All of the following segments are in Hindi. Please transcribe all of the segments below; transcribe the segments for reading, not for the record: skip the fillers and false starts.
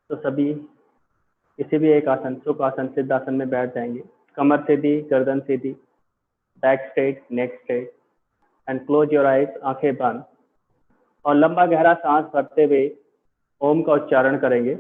तो सभी किसी भी एक आसन, सुख आसन, सिद्ध आसन में बैठ जाएंगे। कमर सीधी, गर्दन सीधी, back straight, neck straight and close your eyes, आंखें बंद, और लंबा गहरा सांस भरते हुए ओम का उच्चारण करेंगे।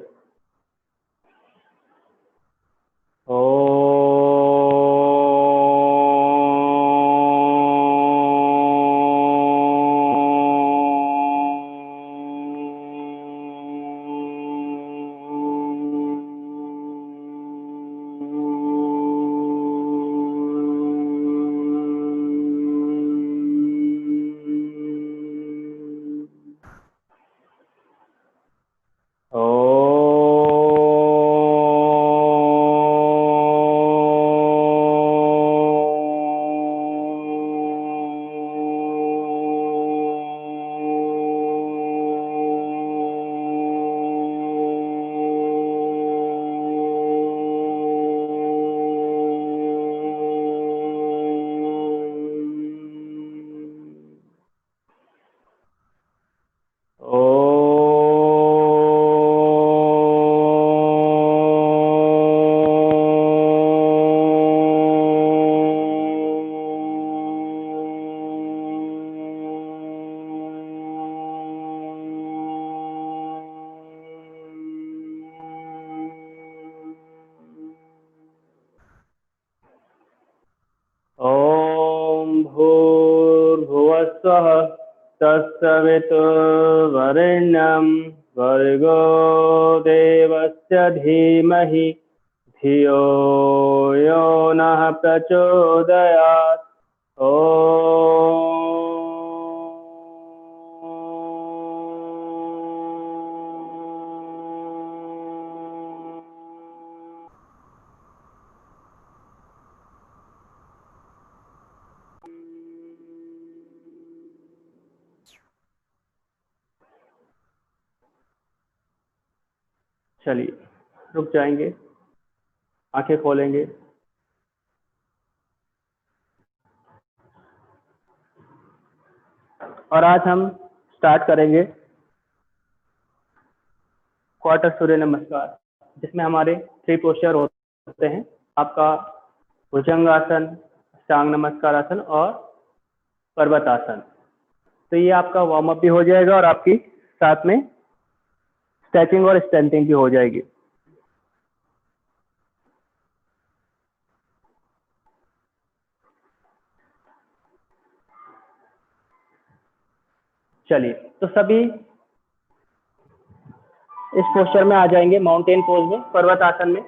भूर्भुवस्सुः तत्सवितुर्वरेण्यं भर्गो देवस्य धीमहि धियो यो नः प्रचोदयात्। चलिए रुक जाएंगे, आंखें खोलेंगे। और आज हम स्टार्ट करेंगे क्वार्टर सूर्य नमस्कार, जिसमें हमारे 3 पोस्चर होते हैं, आपका भुजंगासन, अष्टांग नमस्कार आसन और पर्वत आसन। तो ये आपका वार्म अप भी हो जाएगा और आपकी साथ में स्ट्रेचिंग और स्ट्रेंथिंग भी हो जाएगी। चलिए, तो सभी इस पोस्चर में आ जाएंगे, माउंटेन पोज में, पर्वत आसन में।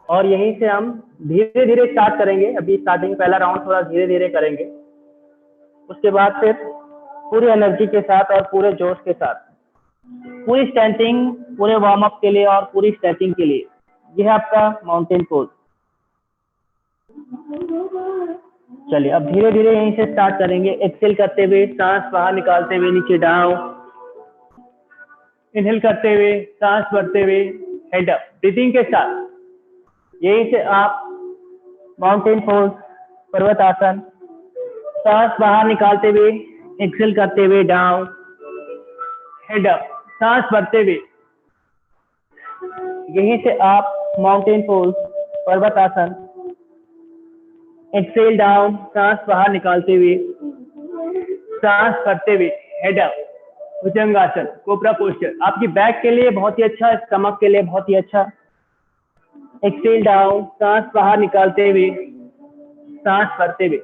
और यहीं से हम धीरे धीरे स्टार्ट करेंगे। अभी स्टार्टिंग पहला राउंड थोड़ा धीरे धीरे करेंगे, उसके बाद फिर पूरी एनर्जी के साथ और पूरे जोश के साथ पूरी स्ट्रेंथिंग, पूरे वार्म अप के लिए और पूरी स्ट्रेचिंग के लिए यह है आपका माउंटेन पोज। चलिए अब धीरे धीरे यहीं से स्टार्ट करेंगे। एक्सेल करते हुए सांस बाहर निकालते हुए नीचे डाउन, इनहेल करते हुए सांस भरते हुए हेड अप, ब्रीथिंग के साथ यहीं से आप माउंटेन पोज, पर्वत आसन, सांस बाहर निकालते हुए एक्सेल करते हुए डाउन, हेड अप, सांस भरते हुए यहीं से आप माउंटेन पोज, पर्वत आसन, एक्सेल डाउन, सांस बाहर निकालते हुए, सांस भरते हुए हेड अप, भुजंगासन, कोबरा पोस्चर, आपकी बैक के लिए बहुत ही अच्छा, स्टमक के लिए बहुत ही अच्छा। एक्सेल डाउन, सांस बाहर निकालते हुए, सांस भरते हुए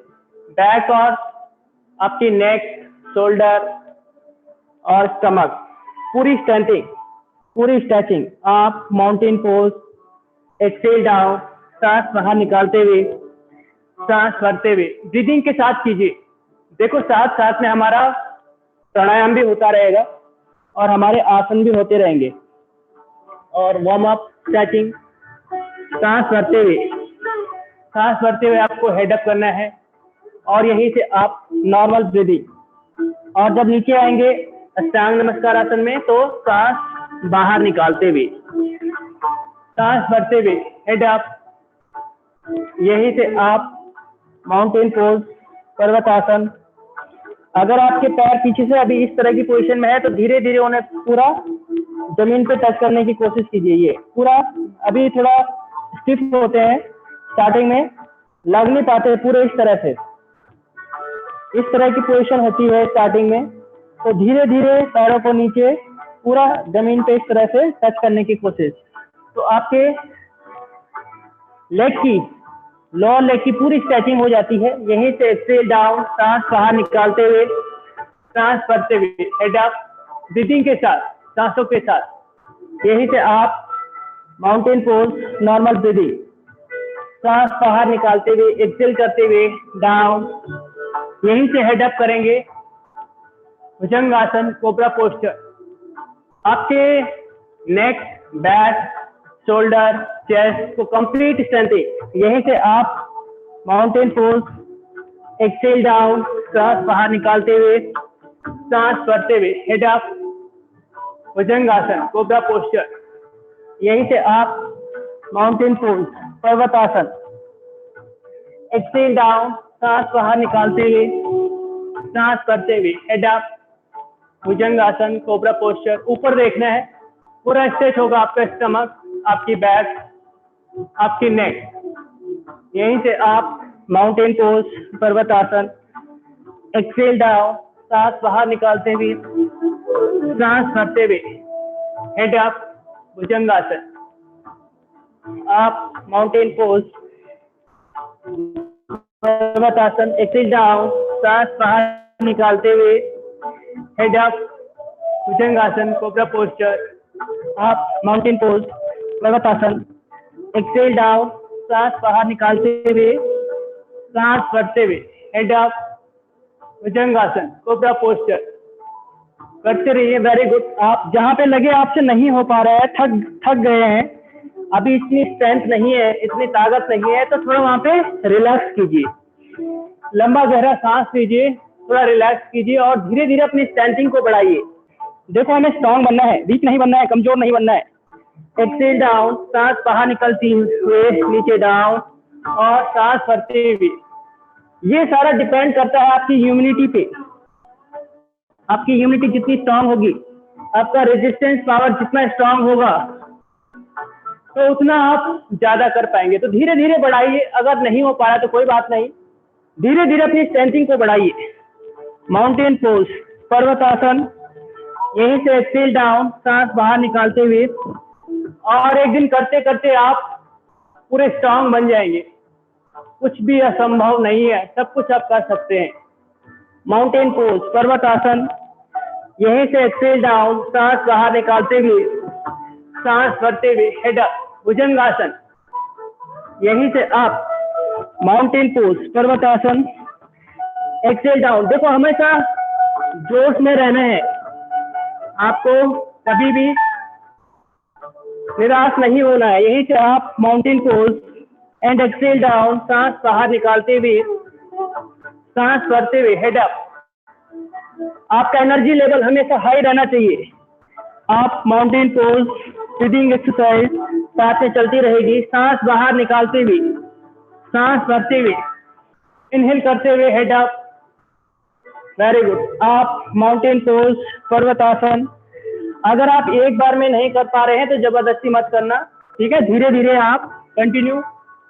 बैक और आपकी नेक, शोल्डर और स्टमक पूरी स्ट्रेंथिंग, पूरी स्ट्रेचिंग। आप माउंटेन पोज, एक्सेल डाउन, सांस बाहर निकालते हुए, सांस भरते हुए ब्रीदिंग के साथ कीजिए। देखो साथ साथ में हमारा प्राणायाम भी होता रहेगा और हमारे आसन भी होते रहेंगे और वार्म अप, स्ट्रेचिंग। सांस भरते हुए आपको हेड अप करना है और यहीं से आप नॉर्मल ब्रीदिंग। और जब नीचे आएंगे अष्टांग नमस्कार आसन में, तो सांस बाहर निकालते हुए, सांस भरते हुए हेड अप, यहीं से आप माउंटेन पोज, पर्वत आसन। अगर आपके पैर पीछे से अभी इस तरह की पोजीशन में है तो धीरे धीरे उन्हें पूरा जमीन पे टच करने की कोशिश कीजिए। ये पूरा अभी थोड़ा स्टिफ होते हैं, स्टार्टिंग में लग नहीं पाते पूरे इस तरह से, इस तरह की पोजीशन होती है स्टार्टिंग में। तो धीरे धीरे पैरों को नीचे पूरा जमीन पे इस तरह से टच करने की कोशिश। तो आपके लेग की, लोअर लेग की पूरी स्ट्रेचिंग हो जाती है। यहीं से एक्सेल डाउन, सांस बाहर निकालते हुए, सांस भरते हुए, हेड अप, ब्रीथिंग के साथ, सांसों के साथ। यहीं से आप माउंटेन पोज, नॉर्मल ब्रीदिंग, सांस बाहर निकालते हुए, एक्सेल करते हुए डाउन, यहीं से हेड अप करेंगे, भुजंगासन, कोबरा पोस्चर। आपके नेक, बैक, शोल्डर, चेस्ट को कंप्लीट स्ट्रेंथिंग। यहीं से आप माउंटेन पोज, एक्सेल डाउन, सांस बाहर निकालते हुए, सांस भरते हुए, हेड अप, भुजंगासन, कोबरा पोस्चर। यहीं से आप माउंटेन पोज, पर्वतासन, एक्सेल डाउन, सांस बाहर निकालते हुए, सांस भरते हुए, हेड अप, भुजंगासन, कोबरा पोस्चर। ऊपर देखना है, पूरा स्ट्रेच होगा आपका स्टमक, आपकी बैक, आपकी नेक। यहीं से आप माउंटेन पोज, पर्वतासन, एक्सेल डाउन, सांस बाहर निकालते हुए, सांस भरते हुए, हेड अप, भुजंगासन। आप माउंटेन पोज, पर्वतासन, एक्सेल डाउन, सांस बाहर निकालते हुए, हेड अप, भुजंगासन, कोबरा पोस्चर। आप माउंटेन पोज, पर्वतासन, एक्सेल डाउन, सांस बाहर निकालते हुए, सांस भरते हुए, हेड अप, भुजंगासन, कोबरा पोस्चर। करते रहिए, वेरी गुड। आप जहाँ पे लगे आपसे नहीं हो पा रहा है, थक गए हैं, अभी इतनी स्ट्रेंथ नहीं है, इतनी ताकत नहीं है, तो थोड़ा वहाँ पे रिलैक्स कीजिए, लंबा गहरा सांस लीजिए, थोड़ा रिलैक्स कीजिए और धीरे धीरे अपनी स्ट्रेंथिंग को बढ़ाइए। देखो, हमें स्ट्रॉन्ग बनना है, वीक नहीं बनना है, कमजोर नहीं बनना है। एक्सेल डाउन, सांस बाहर निकलती हुए नीचे डाउन और सांस भरते हुए। ये सारा डिपेंड करता है आपकी इम्यूनिटी पे। आपकी इम्यूनिटी जितनी स्ट्रांग होगी, आपका रेजिस्टेंस पावर जितना स्ट्रांग होगा, तो उतना आप ज्यादा कर पाएंगे। तो धीरे धीरे बढ़ाइए, अगर नहीं हो पा रहा तो कोई बात नहीं, धीरे धीरे अपनी स्ट्रेंथिंग को बढ़ाइए। माउंटेन पोज, पर्वतासन, यहीं से एक्सेल डाउन, सांस बाहर निकालते हुए, और एक दिन करते करते आप पूरे स्ट्रांग बन जाएंगे। कुछ भी असंभव नहीं है, सब कुछ आप कर सकते हैं। माउंटेन पोज, पर्वतासन, यहीं से एक्सेल डाउन, सांस बाहर निकालते हुए, सांस भरते हुए, हेड अप, भुजंगासन। यहीं से आप माउंटेन पोज, पर्वतासन, एक्सेल डाउन। देखो, हमेशा जोश में रहना है, आपको कभी भी निराश नहीं होना है। यहीं से आप mountain pose and exhale down, सांस बाहर निकालते हुए, सांस भरते हुए, हेड अप। आपका एनर्जी लेवल हमेशा हाई रहना चाहिए। आप माउंटेन पोज, ब्रीदिंग एक्सरसाइज साथ में चलती रहेगी। सांस बाहर निकालते हुए, सांस भरते हुए, इनहेल करते हुए, हेड अप, वेरी गुड। आप माउंटेन पोज, पर्वतासन, अगर आप एक बार में नहीं कर पा रहे हैं तो जबरदस्ती मत करना, ठीक है, धीरे धीरे आप कंटिन्यू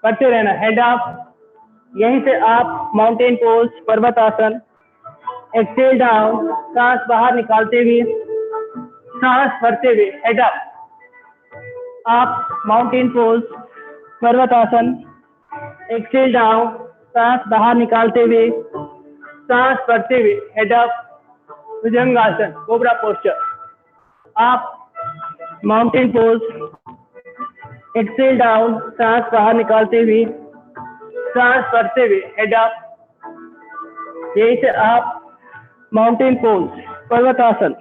करते रहना। हेड अप, यहीं से आप माउंटेन पोज, पर्वतासन, एक्सेल डाउन, सांस बाहर निकालते हुए, सांस भरते हुए, हेड अप। आप माउंटेन पोज, पर्वतासन, एक्सेल डाउन, सांस बाहर निकालते हुए, सांस भरते हुए, हेड अप, भुजंगासन, कोबरा पोस्चर। आप माउंटेन पोज, एक्सेल डाउन, सांस बाहर निकालते हुए, सांस भरते हुए, हेड अप। यहीं से आप माउंटेन पोज, पर्वतासन,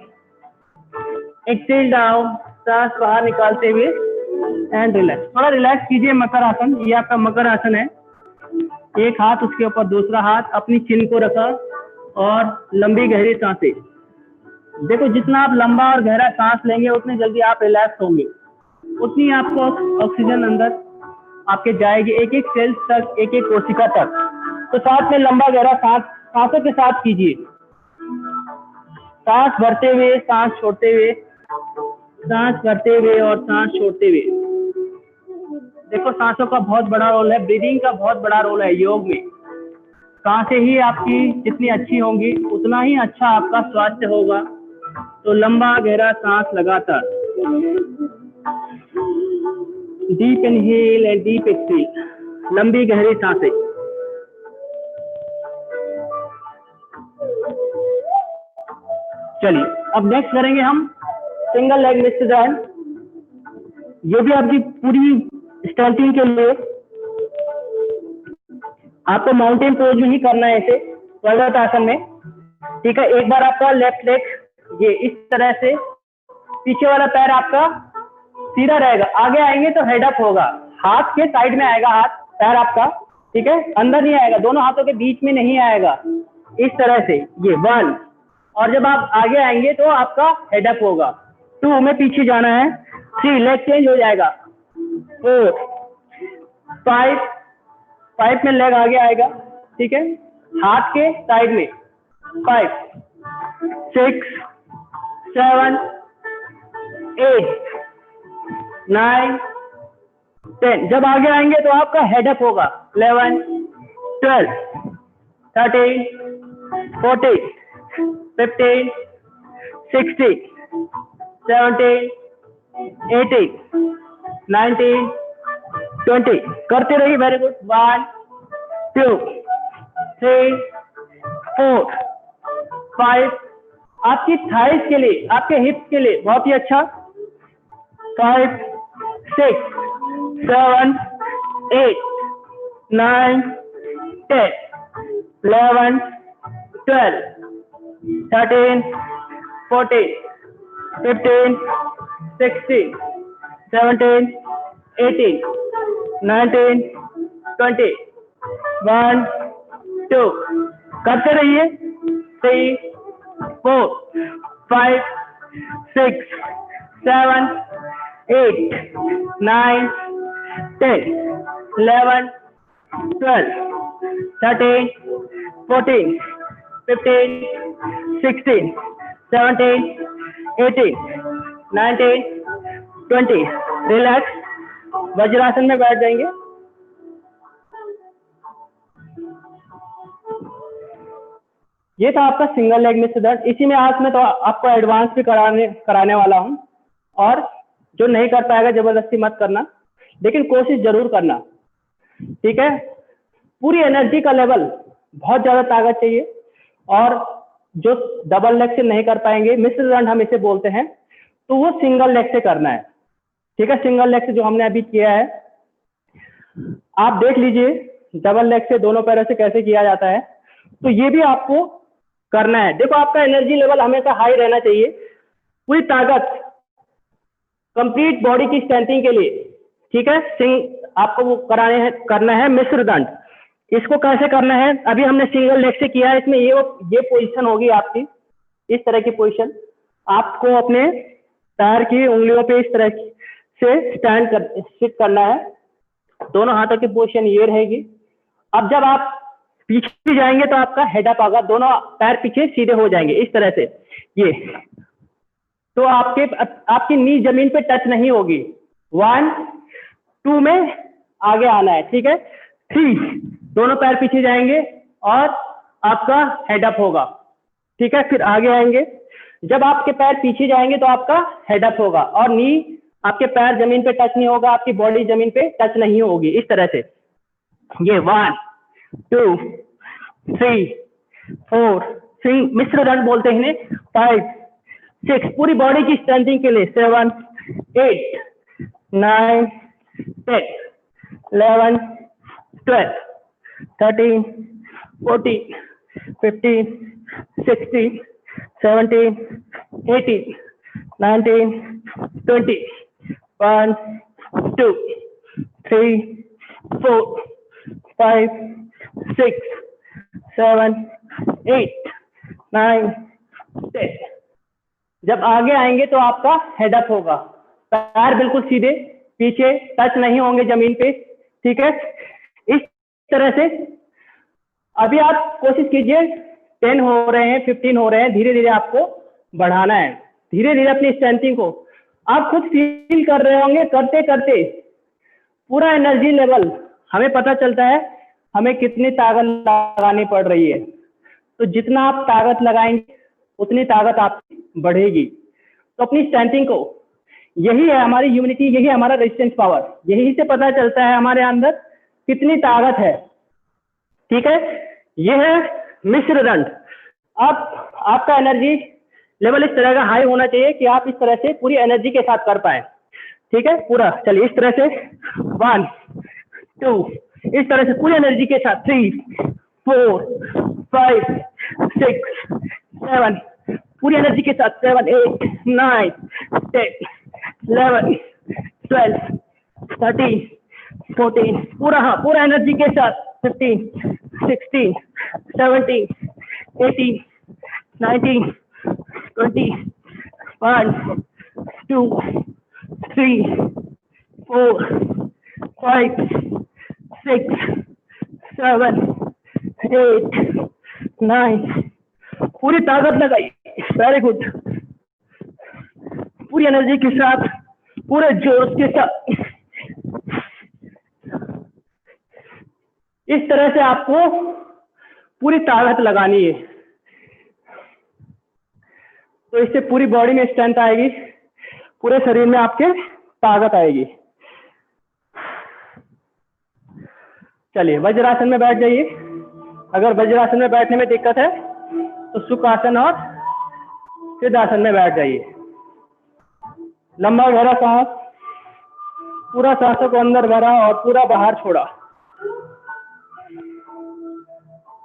एक्सेल डाउन, सांस बाहर निकालते हुए एंड रिलैक्स। थोड़ा रिलैक्स कीजिए। मकर आसन, ये आपका मकर आसन है। एक हाथ उसके ऊपर दूसरा हाथ, अपनी चिन को रखा और लंबी गहरी सांसें। देखो, जितना आप लंबा और गहरा सांस लेंगे उतनी जल्दी आप रिलैक्स होंगे, उतनी आपको ऑक्सीजन अंदर आपके जाएगी, एक एक सेल तक, एक एक कोशिका तक। तो साथ में लंबा गहरा सांसों के साथ कीजिए। सांस भरते हुए, सांस छोड़ते हुए, सांस भरते हुए और सांस छोड़ते हुए। देखो सांसों का बहुत बड़ा रोल है, ब्रीदिंग का बहुत बड़ा रोल है योग में। सांसें ही आपकी जितनी अच्छी होंगी उतना ही अच्छा आपका स्वास्थ्य होगा। तो लंबा गहरा सांस लगातार, deep inhale and deep exhale, लंबी गहरी सांसें। चलिए अब नेक्स्ट करेंगे हम सिंगल लेग मिस्टर जॉइंट। ये भी आपकी पूरी स्ट्रेंथिंग के लिए आपको माउंटेन पोज में ही करना है, इसे पर्वत आसन में। ठीक है, एक बार आपका लेफ्ट लेग ये इस तरह से, पीछे वाला पैर आपका सीधा रहेगा, आगे आएंगे तो हेड अप होगा, हाथ के साइड में आएगा, हाथ पैर आपका, ठीक है, अंदर नहीं आएगा, दोनों हाथों के बीच में नहीं आएगा, इस तरह से ये 1। और जब आप आगे आएंगे तो आपका हेड अप होगा। 2 में पीछे जाना है, 3 लेग चेंज हो जाएगा, 4 5 में लेग आगे आएगा, ठीक है, हाथ के साइड में, 5 6 7 8 9 10। जब आगे आएंगे तो आपका हेड अप होगा, 11 12 13 14 15 16 17 18 19 20। करते रहिए, वेरी गुड। 1 2 3 4 5। आपकी थाइस के लिए, आपके हिप्स के लिए बहुत ही अच्छा। 5 6 7 8 9 10 11 12 13 14 15 16 17 18 19 20। 1 2। करते रहिए। 3 4 5 6 7 8 9 10 11 12 13 14 15 16 17 18 19 20। रिलैक्स, वज्रासन में बैठ जाएंगे। ये था आपका सिंगल लेग में दर्द। इसी में आज मैं तो आपको एडवांस भी कराने वाला हूँ, और जो नहीं कर पाएगा जबरदस्ती मत करना, लेकिन कोशिश जरूर करना, ठीक है। पूरी एनर्जी का लेवल, बहुत ज्यादा ताकत चाहिए। और जो डबल लेग से नहीं कर पाएंगे, मिश्र दंड हम इसे बोलते हैं, तो वो सिंगल लेग से करना है, ठीक है। सिंगल लेग से जो हमने अभी किया है, आप देख लीजिए डबल लेग से दोनों पैरों से कैसे किया जाता है, तो ये भी आपको करना है। देखो आपका एनर्जी लेवल हमेशा हाई रहना चाहिए, पूरी ताकत, कंप्लीट बॉडी की स्ट्रेंथिंग के लिए, ठीक है। आपको वो करना है मिश्र दंड। इसको कैसे करना है, अभी हमने सिंगल लेग से किया है, इसमें ये पोजीशन होगी आपकी, इस तरह की पोजीशन। आपको अपने पैर की उंगलियों पे इस तरह से सिट करना है, दोनों हाथों की पोजीशन ये रहेगी। अब जब आप पीछे जाएंगे तो आपका हेड अप आएगा, दोनों पैर पीछे सीधे हो जाएंगे इस तरह से, ये। तो आपकी नी जमीन पे टच नहीं होगी। 1 2 में आगे आना है, ठीक है। 3 दोनों पैर पीछे जाएंगे और आपका हेड अप होगा, ठीक है। फिर आगे आएंगे, जब आपके पैर पीछे जाएंगे तो आपका हेड अप होगा, और नी, आपके पैर जमीन पे टच नहीं होगा, आपकी बॉडी जमीन पे टच नहीं होगी, इस तरह से। ये 1 2 3 4 3 मिश्र दंड बोलते हैं इन्हें। 5 6 पूरी बॉडी की स्ट्रेंथिंग के लिए। 7 8 9 10 11 12 13 14 15 16 17 18 19 20। 1 2 3 4 5 6 7 8 9 10। जब आगे आएंगे तो आपका हेड अप होगा, पैर बिल्कुल सीधे, पीछे टच नहीं होंगे जमीन पे, ठीक है। इस तरह से अभी आप कोशिश कीजिए, 10 हो रहे हैं, 15 हो रहे हैं, धीरे धीरे आपको बढ़ाना है, धीरे धीरे अपनी स्ट्रेंथिंग को आप खुद फील कर रहे होंगे, करते करते पूरा एनर्जी लेवल हमें पता चलता है हमें कितनी ताकत लगानी पड़ रही है। तो जितना आप ताकत लगाएंगे उतनी ताकत आपकी बढ़ेगी। तो अपनी स्ट्रेंथिंग को, यही है हमारी यूनिटी, यही हमारा रेजिस्टेंस पावर, यही से पता चलता है हमारे अंदर कितनी ताकत है। ठीक है, ये है मिश्र दंड। अब आपका एनर्जी लेवल इस तरह का हाई होना चाहिए कि आप इस तरह से पूरी एनर्जी के साथ कर पाए। ठीक है, पूरा चलिए इस तरह से 1 2 इस तरह से पूरी एनर्जी के साथ 3 4 5 6 7 पूरी एनर्जी के साथ 7 8 9 10 11 12 13 14 पूरा, हाँ पूरा एनर्जी के साथ 15 16 17 18 19 20 1 2 3 4 5 6 7 8 9 पूरी ताकत लगाई। वेरी गुड, पूरी एनर्जी के साथ, पूरे जोश के साथ। इस तरह से आपको पूरी ताकत लगानी है। तो इससे पूरी बॉडी में स्ट्रेंथ आएगी, पूरे शरीर में आपके ताकत आएगी। चलिए वज्रासन में बैठ जाइए। अगर वज्रासन में बैठने में दिक्कत है तो सुखासन और सिद्धासन में बैठ जाइए। लंबा गहरा सांस, पूरा सांसों को अंदर भरा और पूरा बाहर छोड़ा।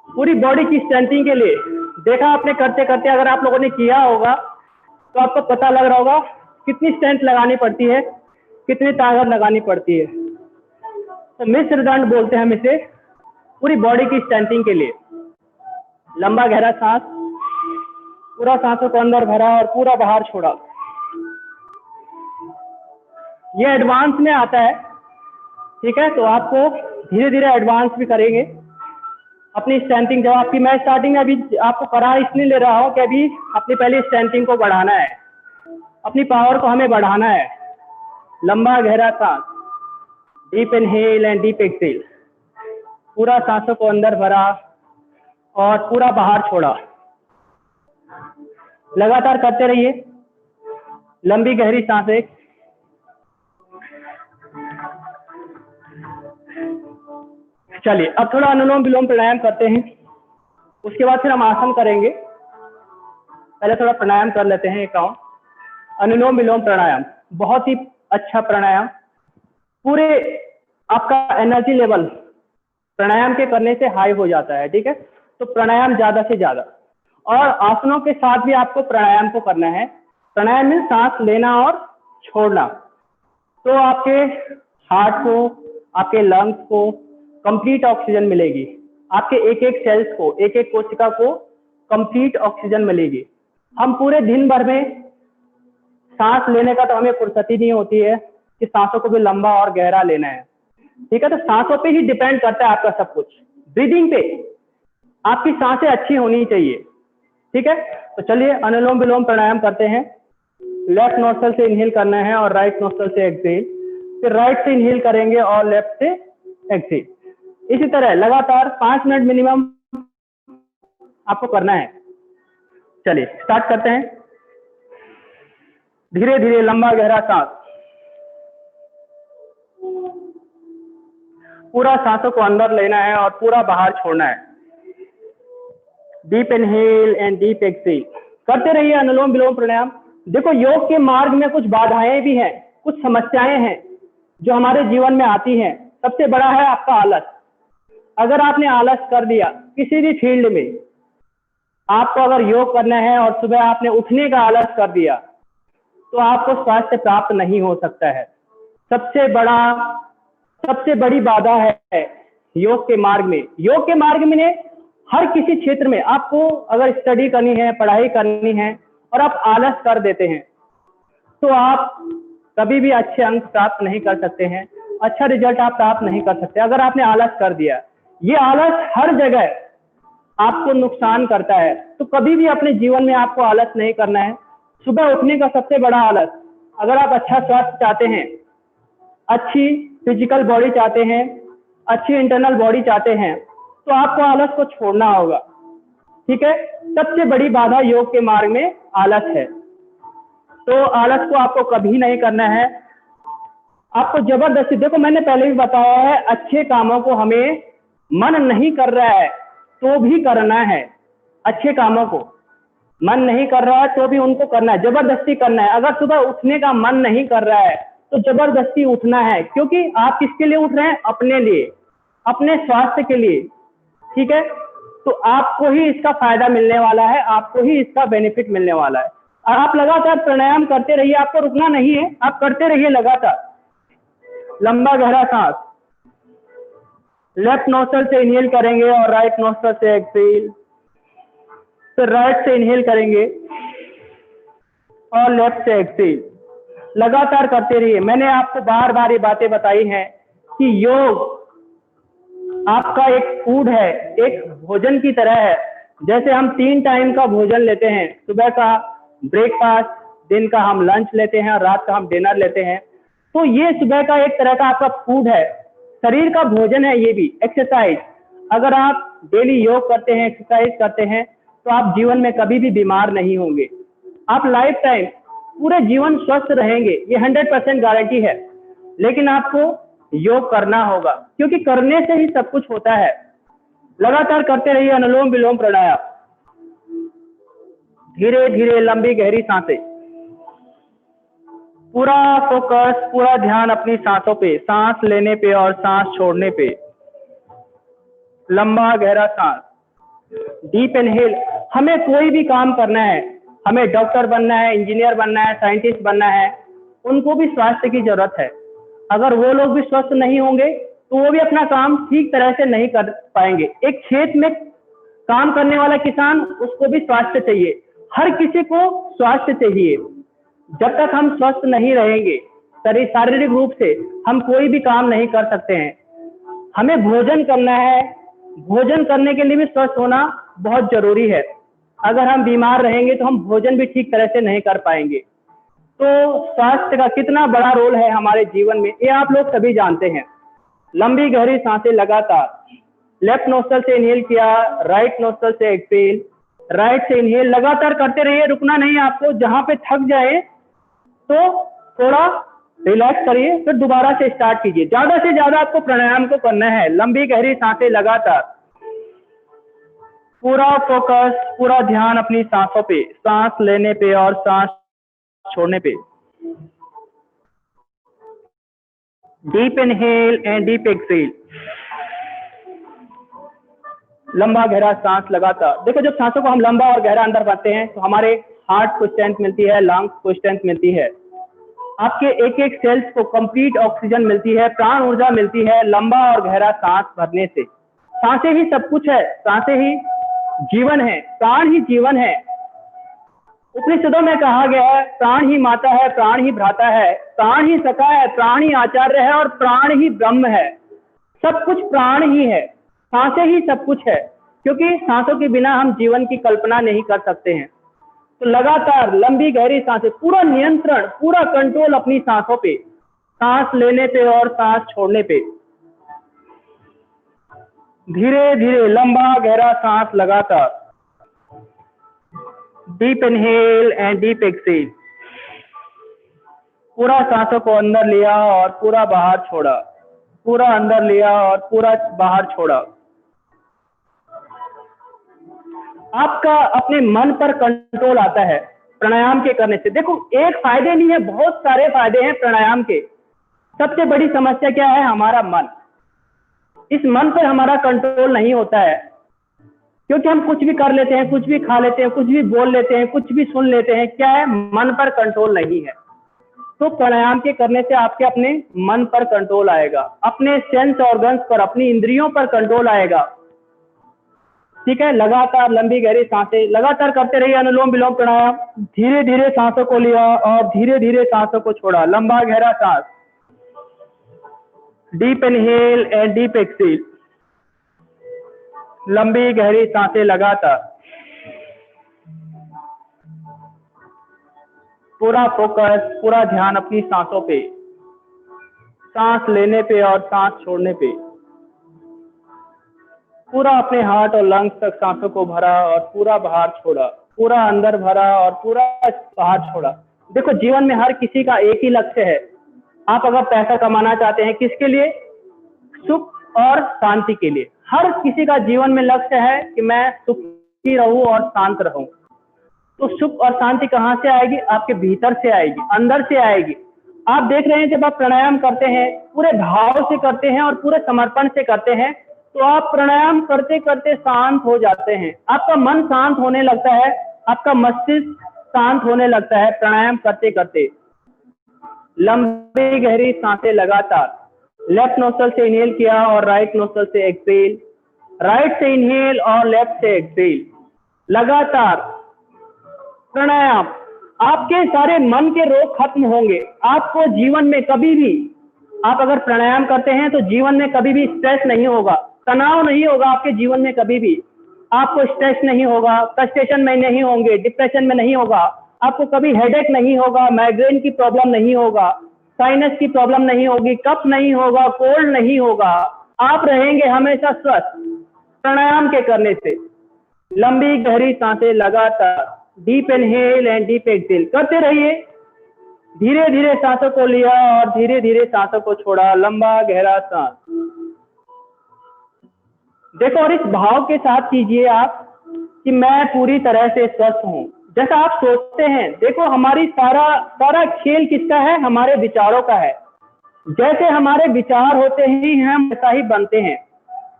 पूरी बॉडी की स्ट्रेंथिंग के लिए देखा आपने करते करते, अगर आप लोगों ने किया होगा तो आपको पता लग रहा होगा कितनी स्ट्रेंथ लगानी पड़ती है, कितनी ताकत लगानी पड़ती है। तो मिश्र दंड बोलते हैं हम इसे, पूरी बॉडी की स्ट्रेंथिंग के लिए। लंबा गहरा सांस, पूरा सांसों को अंदर भरा और पूरा बाहर छोड़ा। ये एडवांस में आता है। ठीक है, तो आपको धीरे धीरे एडवांस भी करेंगे अपनी स्ट्रेंथिंग। जब आपकी, मैं स्टार्टिंग में अभी आपको करा इसलिए ले रहा हूँ कि अभी अपनी पहली स्ट्रेंथिंग को बढ़ाना है, अपनी पावर को हमें बढ़ाना है। लंबा गहरा सांस, deep inhale and deep exhale, पूरा सांसों को अंदर भरा और पूरा बाहर छोड़ा। लगातार करते रहिए। लंबी गहरी सांसें। चलिए अब थोड़ा अनुलोम विलोम प्राणायाम करते हैं, उसके बाद फिर हम आसन करेंगे। पहले थोड़ा प्राणायाम कर लेते हैं। एक राउंड अनुलोम विलोम प्राणायाम, बहुत ही अच्छा प्राणायाम। पूरे आपका एनर्जी लेवल प्राणायाम के करने से हाई हो जाता है। ठीक है, तो प्राणायाम ज्यादा से ज्यादा, और आसनों के साथ भी आपको प्राणायाम को करना है। प्राणायाम में सांस लेना और छोड़ना, तो आपके हार्ट को, आपके लंग्स को कंप्लीट ऑक्सीजन मिलेगी, आपके एक एक सेल्स को, एक एक कोशिका को कंप्लीट ऑक्सीजन मिलेगी। हम पूरे दिन भर में सांस लेने का तो हमें फुर्सत ही नहीं होती है कि सांसों को भी लंबा और गहरा लेना है। ठीक है, तो सांसों पे ही डिपेंड करता है आपका सब कुछ। ब्रीदिंग पे आपकी सांसें अच्छी होनी चाहिए। ठीक है, तो चलिए अनुलोम विलोम प्राणायाम करते हैं। लेफ्ट नोस्ट्रल से इनहेल करना है और राइट नोस्ट्रल से एक्सहेल, फिर राइट से इनहेल करेंगे और लेफ्ट से एक्सहेल। इसी तरह लगातार 5 मिनट मिनिमम आपको करना है। चलिए स्टार्ट करते हैं। धीरे धीरे लंबा गहरा सांस, पूरा सांसों को अंदर लेना है और पूरा बाहर छोड़ना है। Deep inhale and deep exhale करते रहिए अनुलोम विलोम प्राणायाम। देखो योग के मार्ग में कुछ बाधाएं भी हैं, कुछ समस्याएं हैं जो हमारे जीवन में आती हैं। सबसे बड़ा है आपका आलस। अगर आपने आलस कर दिया किसी भी फील्ड में, आपको अगर योग करना है और सुबह आपने उठने का आलस कर दिया तो आपको स्वास्थ्य प्राप्त नहीं हो सकता है। सबसे बड़ी बाधा है योग के मार्ग में। योग के मार्ग में हर किसी क्षेत्र में आपको अगर स्टडी करनी है, पढ़ाई करनी है और आप आलस कर देते हैं तो आप कभी भी अच्छे अंक प्राप्त नहीं कर सकते हैं, अच्छा रिजल्ट आप प्राप्त नहीं कर सकते अगर आपने आलस कर दिया। ये आलस हर जगह आपको नुकसान करता है, तो कभी भी अपने जीवन में आपको आलस नहीं करना है। सुबह उठने का सबसे बड़ा आलस अगर आप अच्छा स्वास्थ्य चाहते हैं, अच्छी फिजिकल बॉडी चाहते हैं, अच्छी इंटरनल बॉडी चाहते हैं, तो आपको आलस को छोड़ना होगा। ठीक है, सबसे बड़ी बाधा योग के मार्ग में आलस है। तो आलस को आपको कभी नहीं करना है। आपको जबरदस्ती, देखो मैंने पहले भी बताया है, अच्छे कामों को हमें मन नहीं कर रहा है तो भी करना है। अच्छे कामों को मन नहीं कर रहा है तो भी उनको करना है, जबरदस्ती करना है। अगर सुबह उठने का मन नहीं कर रहा है तो जबरदस्ती उठना है, क्योंकि आप किसके लिए उठ रहे हैं? अपने लिए, अपने स्वास्थ्य के लिए। ठीक है, तो आपको ही इसका फायदा मिलने वाला है, आपको ही इसका बेनिफिट मिलने वाला है। और आप लगातार प्राणायाम करते रहिए, आपको रुकना नहीं है, आप करते रहिए लगातार। लंबा गहरा सांस लेफ्ट नोस्ट्रल से इनहेल करेंगे और राइट नोस्ट्रल से एक्सहेल, फिर राइट से इनहेल करेंगे और लेफ्ट से एक्सहेल। लगातार करते रहिए। मैंने आपको बार बार ये बातें बताई हैं कि योग आपका एक फूड है, एक भोजन की तरह है। जैसे हम 3 टाइम का भोजन लेते हैं, सुबह का ब्रेकफास्ट, दिन का हम लंच लेते हैं और रात का हम डिनर लेते हैं, तो ये सुबह का एक तरह का आपका फूड है, शरीर का भोजन है। ये भी एक्सरसाइज, अगर आप डेली योग करते हैं, एक्सरसाइज करते हैं, तो आप जीवन में कभी भी बीमार नहीं होंगे। आप लाइफ टाइम पूरे जीवन स्वस्थ रहेंगे, ये 100% गारंटी है। लेकिन आपको योग करना होगा, क्योंकि करने से ही सब कुछ होता है। लगातार करते रहिए अनुलोम विलोम प्राणायाम। धीरे धीरे लंबी गहरी सांसें, पूरा फोकस, पूरा ध्यान अपनी सांसों पे, सांस लेने पे और सांस छोड़ने पे। लंबा गहरा सांस, डीप इनहेल। हमें कोई भी काम करना है, हमें डॉक्टर बनना है, इंजीनियर बनना है, साइंटिस्ट बनना है, उनको भी स्वास्थ्य की जरूरत है। अगर वो लोग भी स्वस्थ नहीं होंगे तो वो भी अपना काम ठीक तरह से नहीं कर पाएंगे। एक खेत में काम करने वाला किसान, उसको भी स्वास्थ्य चाहिए। हर किसी को स्वास्थ्य चाहिए। जब तक हम स्वस्थ नहीं रहेंगे शारीरिक रूप से, हम कोई भी काम नहीं कर सकते हैं। हमें भोजन करना है, भोजन करने के लिए भी स्वस्थ होना बहुत जरूरी है। अगर हम बीमार रहेंगे तो हम भोजन भी ठीक तरह से नहीं कर पाएंगे। तो स्वास्थ्य का कितना बड़ा रोल है हमारे जीवन में, ये आप लोग सभी जानते हैं। लंबी गहरी सांसें लगातार, लेफ्ट नोस्ट्रल से इनहेल किया, राइट नोस्ट्रल से एक्सहेल, राइट से इनहेल। लगातार करते रहिए, रुकना नहीं है आपको। जहां पे थक जाए तो थोड़ा रिलैक्स करिए, फिर दोबारा से स्टार्ट कीजिए। ज्यादा से ज्यादा आपको प्राणायाम को करना है। लंबी गहरी सांसें लगातार, पूरा फोकस, पूरा ध्यान अपनी सांसों पे, सांस लेने पे और सांस छोड़ने पे। Deep inhale and deep exhale. लंबा गहरा सांस लगातार। देखो, जब सांसों को हम लंबा और गहरा अंदर भरते हैं तो हमारे हार्ट को स्ट्रेंथ मिलती है, लंग्स को स्ट्रेंथ मिलती है, आपके एक एक सेल्स को कंप्लीट ऑक्सीजन मिलती है, प्राण ऊर्जा मिलती है लंबा और गहरा सांस भरने से। सांसें ही सब कुछ है, सांसें ही जीवन है, प्राण ही जीवन है। उपनिषदों में कहा गया है, प्राण ही माता है, प्राण ही भ्राता है, प्राण ही सखा है, प्राण ही आचार्य है और प्राण ही ब्रह्म है। सब कुछ प्राण ही है, सांसें ही सब कुछ है, क्योंकि सांसों के बिना हम जीवन की कल्पना नहीं कर सकते हैं। तो लगातार लंबी गहरी सांसें, पूरा नियंत्रण, पूरा कंट्रोल अपनी सांसों पे, सांस लेने पे और सांस छोड़ने पे। धीरे धीरे लंबा गहरा सांस लगातार, deep inhale and deep exhale. पूरा सांसों को अंदर लिया और पूरा बाहर छोड़ा, पूरा अंदर लिया और पूरा बाहर छोड़ा। आपका अपने मन पर कंट्रोल आता है प्राणायाम के करने से। देखो, एक फायदे नहीं है, बहुत सारे फायदे हैं प्राणायाम के। सबसे बड़ी समस्या क्या है? हमारा मन। इस मन पर हमारा कंट्रोल नहीं होता है, क्योंकि हम कुछ भी कर लेते हैं, कुछ भी खा लेते हैं, कुछ भी बोल लेते हैं, कुछ भी सुन लेते हैं। क्या है? मन पर कंट्रोल नहीं है। तो प्राणायाम के करने से आपके अपने मन पर कंट्रोल आएगा, अपने सेंस ऑर्गन्स पर, अपनी इंद्रियों पर कंट्रोल आएगा। ठीक है, लगातार लंबी गहरी सांसें लगातार करते रहिए। अनुलोम विलोम प्राणायाम। धीरे धीरे सांसों को लिया और धीरे धीरे सांसों को छोड़ा। लंबा गहरा सांस, deep inhale and deep exhale. लंबी गहरी सांसें लगातार। पूरा फोकस, पूरा ध्यान अपनी सांसों पे, सांस लेने पे और सांस छोड़ने पे। पूरा अपने हार्ट और लंग्स तक सांसों को भरा और पूरा बाहर छोड़ा, पूरा अंदर भरा और पूरा बाहर छोड़ा। देखो, जीवन में हर किसी का एक ही लक्ष्य है। आप अगर पैसा कमाना चाहते हैं, किसके लिए? सुख और शांति के लिए। हर किसी का जीवन में लक्ष्य है कि मैं सुखी रहूं और शांत रहूं। तो सुख और शांति कहाँ से आएगी? आपके भीतर से आएगी, अंदर से आएगी। आप देख रहे हैं, जब आप प्राणायाम करते हैं, पूरे भाव से करते हैं और पूरे समर्पण से करते हैं, तो आप प्राणायाम करते करते शांत हो जाते हैं। आपका मन शांत होने लगता है, आपका मस्तिष्क शांत होने लगता है प्राणायाम करते करते। लंबी गहरी सांसें लगातार, लेफ्ट नोस्ट्रल से इनहेल किया और राइट नोस्ट्रल से एक्सहेल, राइट से इनहेल और लेफ्ट से एक्सहेल। लगातार प्राणायाम, आपके सारे मन के रोग खत्म होंगे। आपको जीवन में कभी भी, आप अगर प्राणायाम करते हैं तो जीवन में कभी भी स्ट्रेस नहीं होगा, तनाव नहीं होगा आपके जीवन में कभी भी। आपको स्ट्रेस नहीं होगा, फ्रस्ट्रेशन में नहीं होंगे, डिप्रेशन में नहीं होगा, आपको कभी हेडेक नहीं होगा, माइग्रेन की प्रॉब्लम नहीं होगा, साइनस की प्रॉब्लम नहीं होगी, कफ नहीं होगा, कोल्ड नहीं होगा। आप रहेंगे हमेशा स्वस्थ प्राणायाम के करने से। लंबी गहरी सांसें लगातार, deep inhale and deep exhale करते रहिए। धीरे धीरे सांसों को लिया और धीरे धीरे सांसों को छोड़ा, लंबा गहरा सांस। देखो, और इस भाव के साथ कीजिए आप कि मैं पूरी तरह से स्वस्थ हूँ। जैसा आप सोचते हैं, देखो हमारी सारा खेल किसका है? हमारे विचारों का है। जैसे हमारे विचार होते हैं, हम वैसा ही बनते हैं।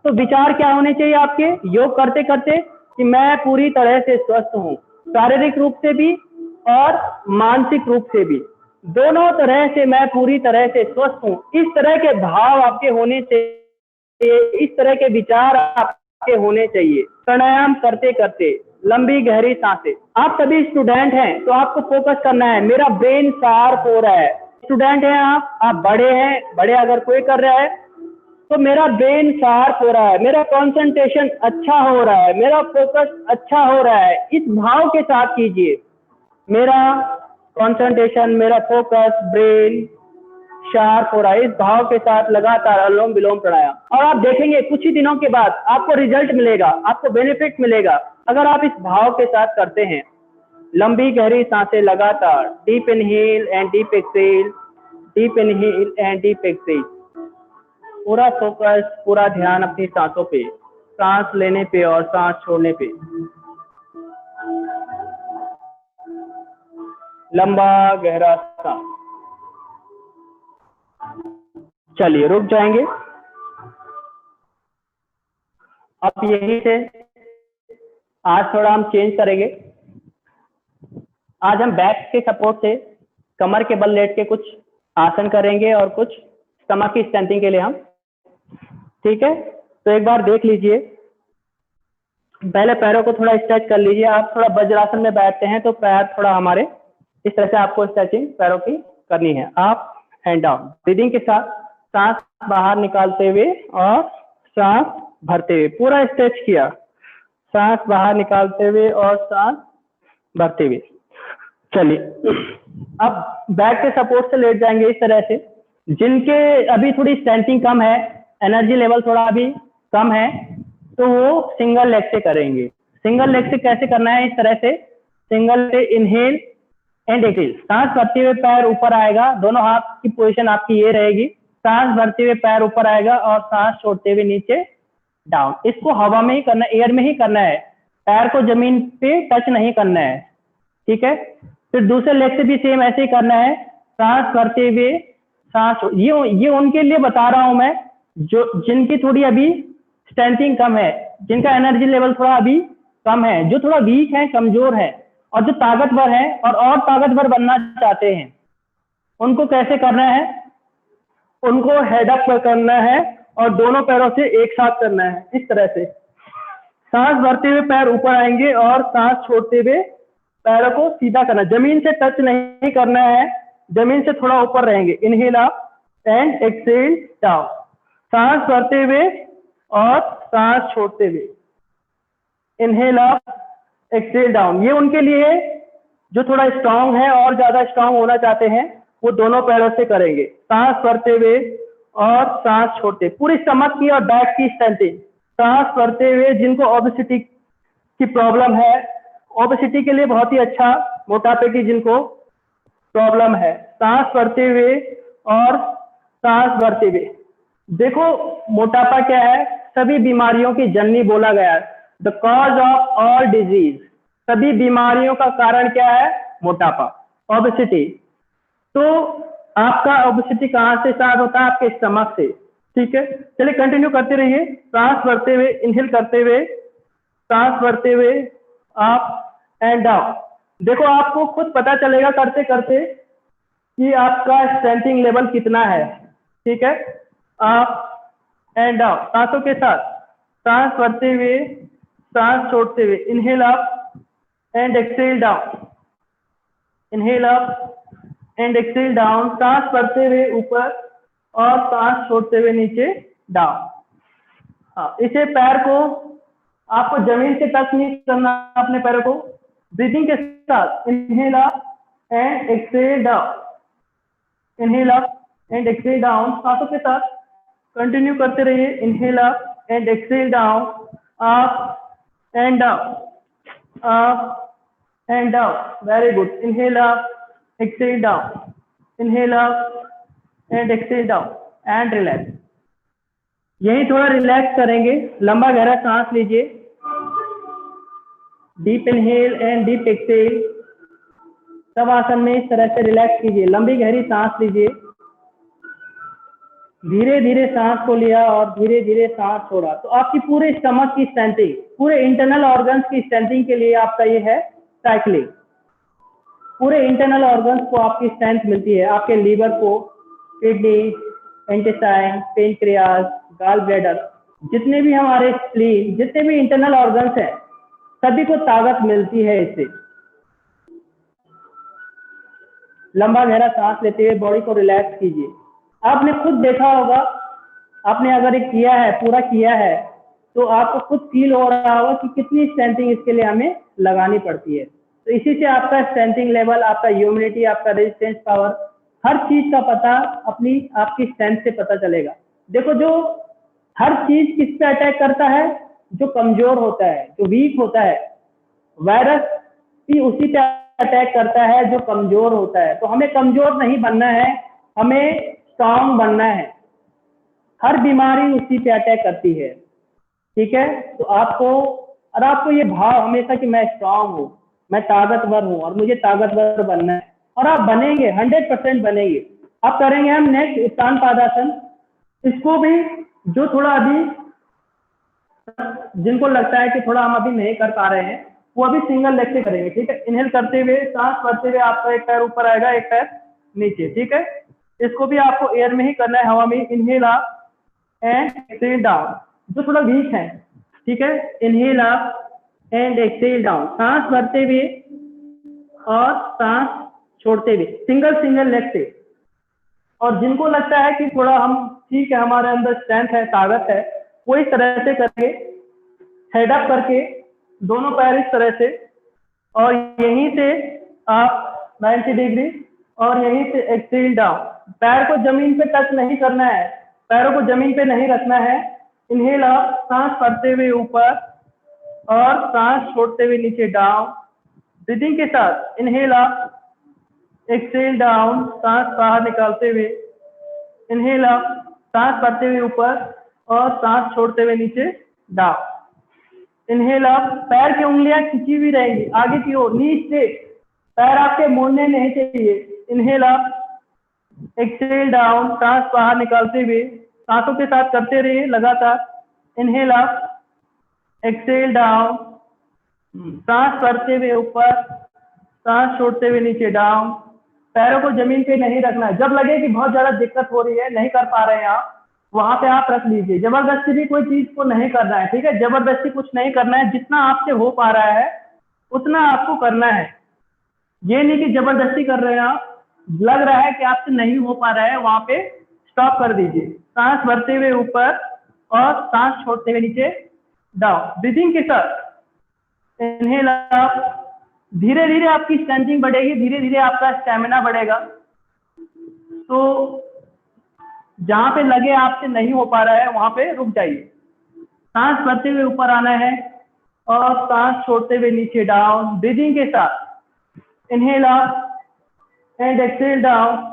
तो विचार क्या होने चाहिए आपके योग करते करते? कि मैं पूरी तरह से स्वस्थ हूँ, शारीरिक रूप से भी और मानसिक रूप से भी, दोनों तरह से मैं पूरी तरह से स्वस्थ हूँ। इस तरह के भाव आपके होने चाहिए, इस तरह के विचार आपके होने चाहिए प्राणायाम करते करते। लंबी गहरी सांसें। आप सभी स्टूडेंट हैं तो आपको फोकस करना है, मेरा ब्रेन शार्प हो रहा है। स्टूडेंट हैं आप बड़े हैं, बड़े अगर कोई कर रहा है तो मेरा ब्रेन शार्प हो रहा है, मेरा कंसंट्रेशन अच्छा हो रहा है, मेरा फोकस अच्छा हो रहा है। इस भाव के साथ कीजिए, मेरा कंसंट्रेशन, मेरा फोकस, ब्रेन शार्प हो रहा है। इस भाव के साथ लगातार अनुलोम विलोम प्राणायाम। और आप देखेंगे कुछ ही दिनों के बाद आपको रिजल्ट मिलेगा, आपको बेनिफिट मिलेगा अगर आप इस भाव के साथ करते हैं। लंबी गहरी सांसें लगातार, deep inhale and deep exhale, deep inhale and deep exhale. पूरा फोकस, पूरा ध्यान अपनी सांसों पे, सांस लेने पे और सांस छोड़ने पे। लंबा गहरा सांस। चलिए रुक जाएंगे। अब यहीं से आज थोड़ा हम चेंज करेंगे। आज हम बैक के सपोर्ट से कमर के बल लेट के कुछ आसन करेंगे और कुछ स्टमक की स्ट्रेंथिंग के लिए हम, ठीक है? तो एक बार देख लीजिए, पहले पैरों को थोड़ा स्ट्रेच कर लीजिए। आप थोड़ा वज्रासन में बैठते हैं तो पैर थोड़ा हमारे इस तरह से आपको स्ट्रेचिंग पैरों की करनी है। अप एंड डाउन, ब्रीदिंग के साथ सांस बाहर निकालते हुए और सांस भरते हुए, पूरा स्ट्रेच किया, सांस बाहर निकालते हुए और सांस भरते हुए। चलिए अब बैक के सपोर्ट से लेट जाएंगे इस तरह से। जिनके अभी थोड़ी स्ट्रेंथिंग कम है, एनर्जी लेवल थोड़ा अभी कम है, तो वो सिंगल लेग से करेंगे। सिंगल लेग से कैसे करना है? इस तरह से सिंगल से इनहेल एंड एक्सहेल, सांस भरते हुए पैर ऊपर आएगा, दोनों हाथ की पोजीशन आपकी ये रहेगी, सांस भरते हुए पैर ऊपर आएगा और सांस छोड़ते हुए नीचे डाउन। इसको हवा में ही करना है, एयर में ही करना है, पैर को जमीन पे टच नहीं करना है, ठीक है? फिर दूसरे लेग से भी सेम ऐसे ही करना है, सांस भरते हुए सांस। ये उनके लिए बता रहा हूं मैं जो जिनकी थोड़ी अभी स्ट्रेंथिंग कम है, जिनका एनर्जी लेवल थोड़ा अभी कम है, जो थोड़ा वीक है, कमजोर है, और जो ताकतवर है और ताकतवर बनना चाहते हैं। उनको कैसे करना है? उनको हेड अप करना है और दोनों पैरों से एक साथ करना है इस तरह से। सांस भरते हुए पैर ऊपर आएंगे और सांस छोड़ते हुए पैरों को सीधा करना, जमीन से टच नहीं करना है, जमीन से थोड़ा ऊपर रहेंगे। Inhale up and exhale down, सांस भरते हुए और सांस छोड़ते हुए। Inhale up exhale down. ये उनके लिए जो थोड़ा स्ट्रांग है और ज्यादा स्ट्रांग होना चाहते हैं वो दोनों पैरों से करेंगे, सांस भरते हुए और सांस छोड़ते, पूरी स्टमक की और बैक की स्ट्रेंथिंग। सांस भरते हुए, जिनको ओबेसिटी की प्रॉब्लम है, ओबेसिटी के लिए बहुत ही अच्छा, मोटापे की जिनको प्रॉब्लम है, सांस भरते हुए और सांस भरते हुए। देखो मोटापा क्या है, सभी बीमारियों की जननी बोला गया है, the cause of all disease, सभी बीमारियों का कारण क्या है, मोटापा, ओबेसिटी। तो आपका ओबेसिटी कहाँ से स्टार्ट होता है, आपके स्टमक से। ठीक है, चलिए कंटिन्यू करते रहिए, सांस भरते हुए, इनहेल करते हुए, सांस भरते हुए अप एंड डाउन। देखो आपको खुद पता चलेगा करते करते कि आपका स्ट्रेंथिंग लेवल कितना है। ठीक है, अप एंड डाउन, सांसों के साथ, सांस भरते हुए, सांस छोड़ते हुए, inhale up and exhale down, inhale up and exhale down, सांस भरते हुए ऊपर और सांस छोड़ते हुए नीचे डाउन। हाँ, इसे पैर को आपको जमीन से टच नहीं करना, अपने पैरों को ब्रीदिंग के साथ, inhale up and exhale down, inhale up and exhale down, सांसों के साथ कंटिन्यू करते रहिए, inhale up and exhale down, up and down, up and down, very good, inhale up, exhale down, inhale up and exhale down and relax. यही थोड़ा रिलैक्स करेंगे, लंबा गहरा सांस लीजिए, deep inhale and deep exhale, सब आसन में इस तरह से रिलैक्स कीजिए, लंबी गहरी सांस लीजिए, धीरे धीरे सांस को लिया और धीरे धीरे सांस छोड़ा। तो आपकी पूरे स्टमक की स्ट्रेंथिंग, पूरे इंटरनल ऑर्गन्स की स्ट्रेंथिंग के लिए आपका ये है साइकिलिंग। पूरे इंटरनल ऑर्गन्स को आपकी स्ट्रेंथ मिलती है, आपके लीवर को, kidney, intestine, pancreas, gall bladder, जितने भी हमारे स्प्लीन, जितने भी इंटरनल ऑर्गन्स हैं, सभी को ताकत मिलती है इससे। लंबा गहरा सांस लेते हुए बॉडी को रिलैक्स कीजिए। आपने खुद देखा होगा, आपने अगर ये किया है, पूरा किया है, तो आपको खुद फील हो रहा होगा कि कितनी स्ट्रेंथिंग इसके लिए हमें लगानी पड़ती है। तो इसी से आपका स्ट्रेंथिंग लेवल, आपका ह्यूमिडिटी, आपका रेजिस्टेंस पावर, हर चीज का पता अपनी आपकी स्ट्रेंथ से पता चलेगा। देखो, जो हर चीज किस पे अटैक करता है, जो कमजोर होता है, जो वीक होता है, वायरस भी उसी पे अटैक करता है जो कमजोर होता है। तो हमें कमजोर नहीं बनना है, हमें स्ट्रांग बनना है। हर बीमारी उसी पे अटैक करती है। ठीक है, तो आपको ये भाव हमेशा कि मैं स्ट्रांग हूँ, मैं ताकतवर हूँ और मुझे ताकतवर बनना है, और आप बनेंगे, 100% बनेंगे। अब करेंगे हम नेक्स्ट उत्तान पादासन। इसको भी जो थोड़ा अभी जिनको लगता है कि थोड़ा हम अभी नहीं कर पा रहे हैं, वो अभी सिंगल लेग से करेंगे। ठीक है, इनहेल करते हुए, सांस भरते हुए आपका एक पैर ऊपर आएगा, एक पैर नीचे। ठीक है, इसको भी आपको एयर में ही करना है, हवा में। Inhale up and exhale down, जो थोड़ा वीक है। ठीक है, inhale up and exhale down, सांस भरते हुए और सांस छोड़ते हुए, सिंगल सिंगल लेग से। और जिनको लगता है कि थोड़ा हम ठीक है, हमारे अंदर स्ट्रेंथ है, ताकत है, वो इस तरह से करके, हेड अप करके, दोनों पैर इस तरह से, और यहीं से आप 90 डिग्री, और यहीं से एक्सहेल डाउन। पैर को जमीन पे टच नहीं करना है, पैरों को जमीन पे नहीं रखना है। इनहेल अप, सांस भरते हुए ऊपर और सांस छोड़ते हुए नीचे डाउन, ब्रीदिंग के साथ। इनहेल अप, एक्सहेल डाउन, सांस बाहर निकालते हुए, इनहेल अप, सांस भरते हुए ऊपर और सांस छोड़ते हुए नीचे डाउन। इनहेल अप, पैर की उंगलियां खिंची हुई रहेंगी आगे की ओर, नीचे, पैर आपके मुड़ने नहीं चाहिए। इनहेल अप, एक्सहेल डाउन, सांस बाहर निकालते हुए, सांसों के साथ करते रहिए लगातार। इनहेल अप, एक्सहेल डाउन, सांस भरते हुए ऊपर, सांस छोड़ते हुए नीचे डाउन। पैरों को जमीन पे नहीं रखना है। जब लगे कि बहुत ज्यादा दिक्कत हो रही है, नहीं कर पा रहे हैं आप, वहां पे आप रख लीजिए। जबरदस्ती भी कोई चीज को नहीं करना है। ठीक है, जबरदस्ती कुछ नहीं करना है, जितना आपसे हो पा रहा है उतना आपको करना है। ये नहीं कि जबरदस्ती कर रहे हैं आप, लग रहा है कि आपसे नहीं हो पा रहा है, वहां पे स्टॉप कर दीजिए। सांस भरते हुए ऊपर और सांस छोड़ते हुए नीचे डाउन, ब्रीदिंग के साथ। इनहेल अप, धीरे धीरे आपकी स्ट्रेंथिंग बढ़ेगी, धीरे धीरे आपका स्टेमिना बढ़ेगा। तो जहां पे लगे आपसे नहीं हो पा रहा है वहां पे रुक जाइए। सांस भरते हुए ऊपर आना है और सांस छोड़ते हुए नीचे डाउन, ब्रीदिंग के साथ inhale up and exhale down.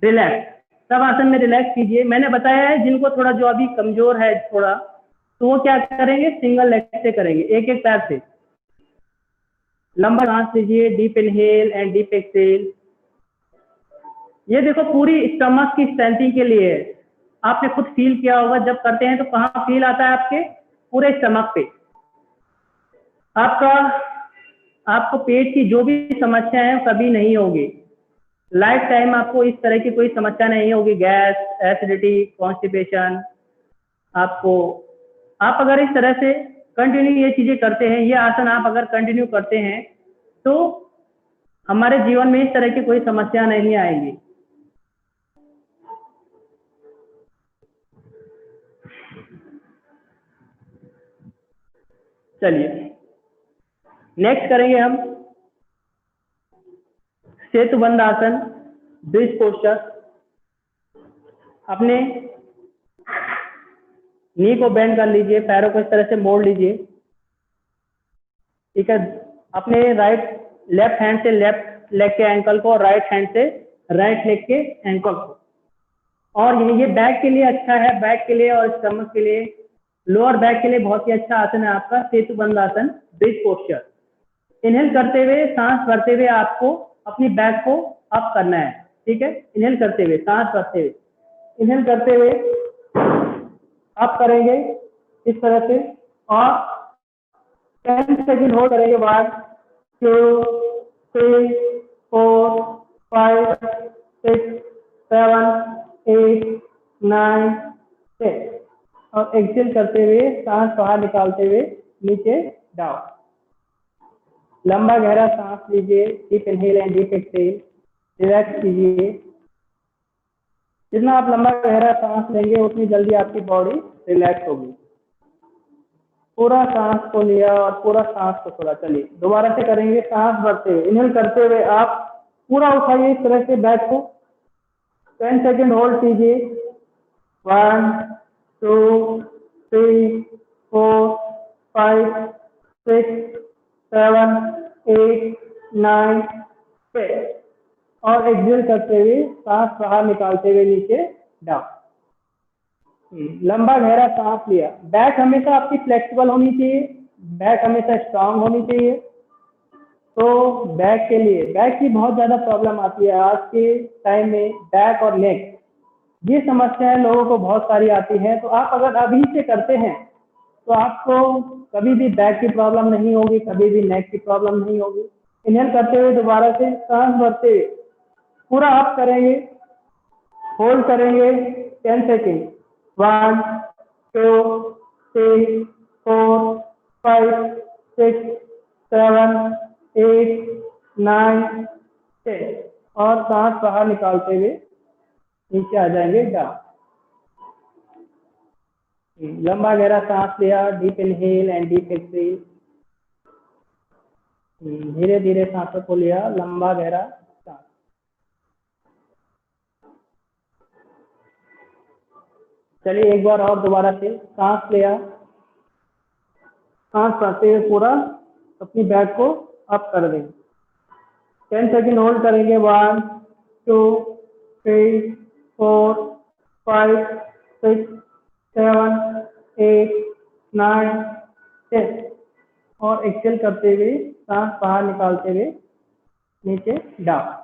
Relax, सब आसन में रिलैक्स कीजिए। मैंने बताया है जिनको थोड़ा, जो अभी कमजोर है थोड़ा, तो वो क्या करेंगे, सिंगल लेग से करेंगे, एक एक पैर से। लंबा सांस लीजिए, deep inhale and deep exhale. ये देखो पूरी स्टमक की स्ट्रेंथिंग के लिए है। आपने खुद फील किया होगा जब करते हैं तो कहाँ फील आता है, आपके पूरे स्टमक पे। आपको पेट की जो भी समस्या है कभी नहीं होगी, लाइफ टाइम आपको इस तरह की कोई समस्या नहीं होगी, गैस, एसिडिटी, कॉन्स्टिपेशन। आप अगर इस तरह से कंटिन्यू ये चीजें करते हैं, ये आसन आप अगर कंटिन्यू करते हैं तो हमारे जीवन में इस तरह की कोई समस्या नहीं आएगी। चलिए नेक्स्ट करेंगे हम सेतुबंध आसन, ब्रिज पोस्चर। अपने नी को बेंड कर लीजिए, पैरों को इस तरह से मोड़ लीजिए, ठीक है। अपने लेफ्ट हैंड से लेफ्ट लेग के एंकल को और राइट हैंड से राइट लेग के एंकल को। और ये बैक के लिए अच्छा है, बैक के लिए और स्टमक के लिए, लोअर बैक के लिए बहुत ही अच्छा आसन है आपका सेतुबंध आसन, ब्रिज पोस्चर। इनहेल करते हुए सांस भरते हुए आपको अपनी बैक को अप करना है, ठीक है। इनहेल करते हुए सांस भरते हुए, इनहेल करते हुए अप करेंगे इस तरह से और 10 सेकेंड होल्ड करेंगे। 1 2 3 4 5 6 7 8 9 10 और एक्सेल करते हुए सांस बाहर निकालते हुए नीचे डाउन। लंबा गहरा सांस लीजिए, deep inhale and deep exhale. Relax कीजिए। जितना आप लंबा गहरा सांस लेंगे उतनी जल्दी आपकी बॉडी रिलैक्स होगी। पूरा सांस को लिया और पूरा सांस को छोड़ा। चलिए दोबारा से करेंगे, सांस भरते हुए इनहेल करते हुए आप पूरा उठाइए इस तरह से बैक को, 10 सेकेंड होल्ड कीजिए। 1 2 3 4 5 6 7 8 9 10 और एक्सेल करते हुए सांस बाहर निकालते हुए नीचे डाउन। लंबा गहरा सांस लिया। बैक हमेशा आपकी फ्लेक्सिबल होनी चाहिए, बैक हमेशा स्ट्रांग होनी चाहिए। तो बैक के लिए, बैक की बहुत ज्यादा प्रॉब्लम आती है आज के टाइम में, बैक और नेक, ये समस्याएं लोगों को बहुत सारी आती है। तो आप अगर अभी से करते हैं तो आपको कभी भी बैक की प्रॉब्लम नहीं होगी, कभी भी नेक की प्रॉब्लम नहीं होगी। इनहेल करते हुए दोबारा से सांस भरते हुए पूरा अप करेंगे, होल्ड करेंगे 10 सेकेंड। 1 2 3 4 5 6 7 8 9 10 और सांस बाहर निकालते हुए नीचे आ जाएंगे डाउन। लंबा गहरा सांस लिया, deep inhale and deep exhale. धीरे धीरे सांसों को लिया, लंबा गहरा सांस। चलिए एक बार और दोबारा से सांस लिया, सांस भरते हुए पूरा अपनी बैक को अप कर देंगे। 10 सेकेंड होल्ड करेंगे। 1 2 3 4 5 6 7 8 9 10 और एक्सेल करते हुए सांस बाहर निकालते हुए नीचे डाउन।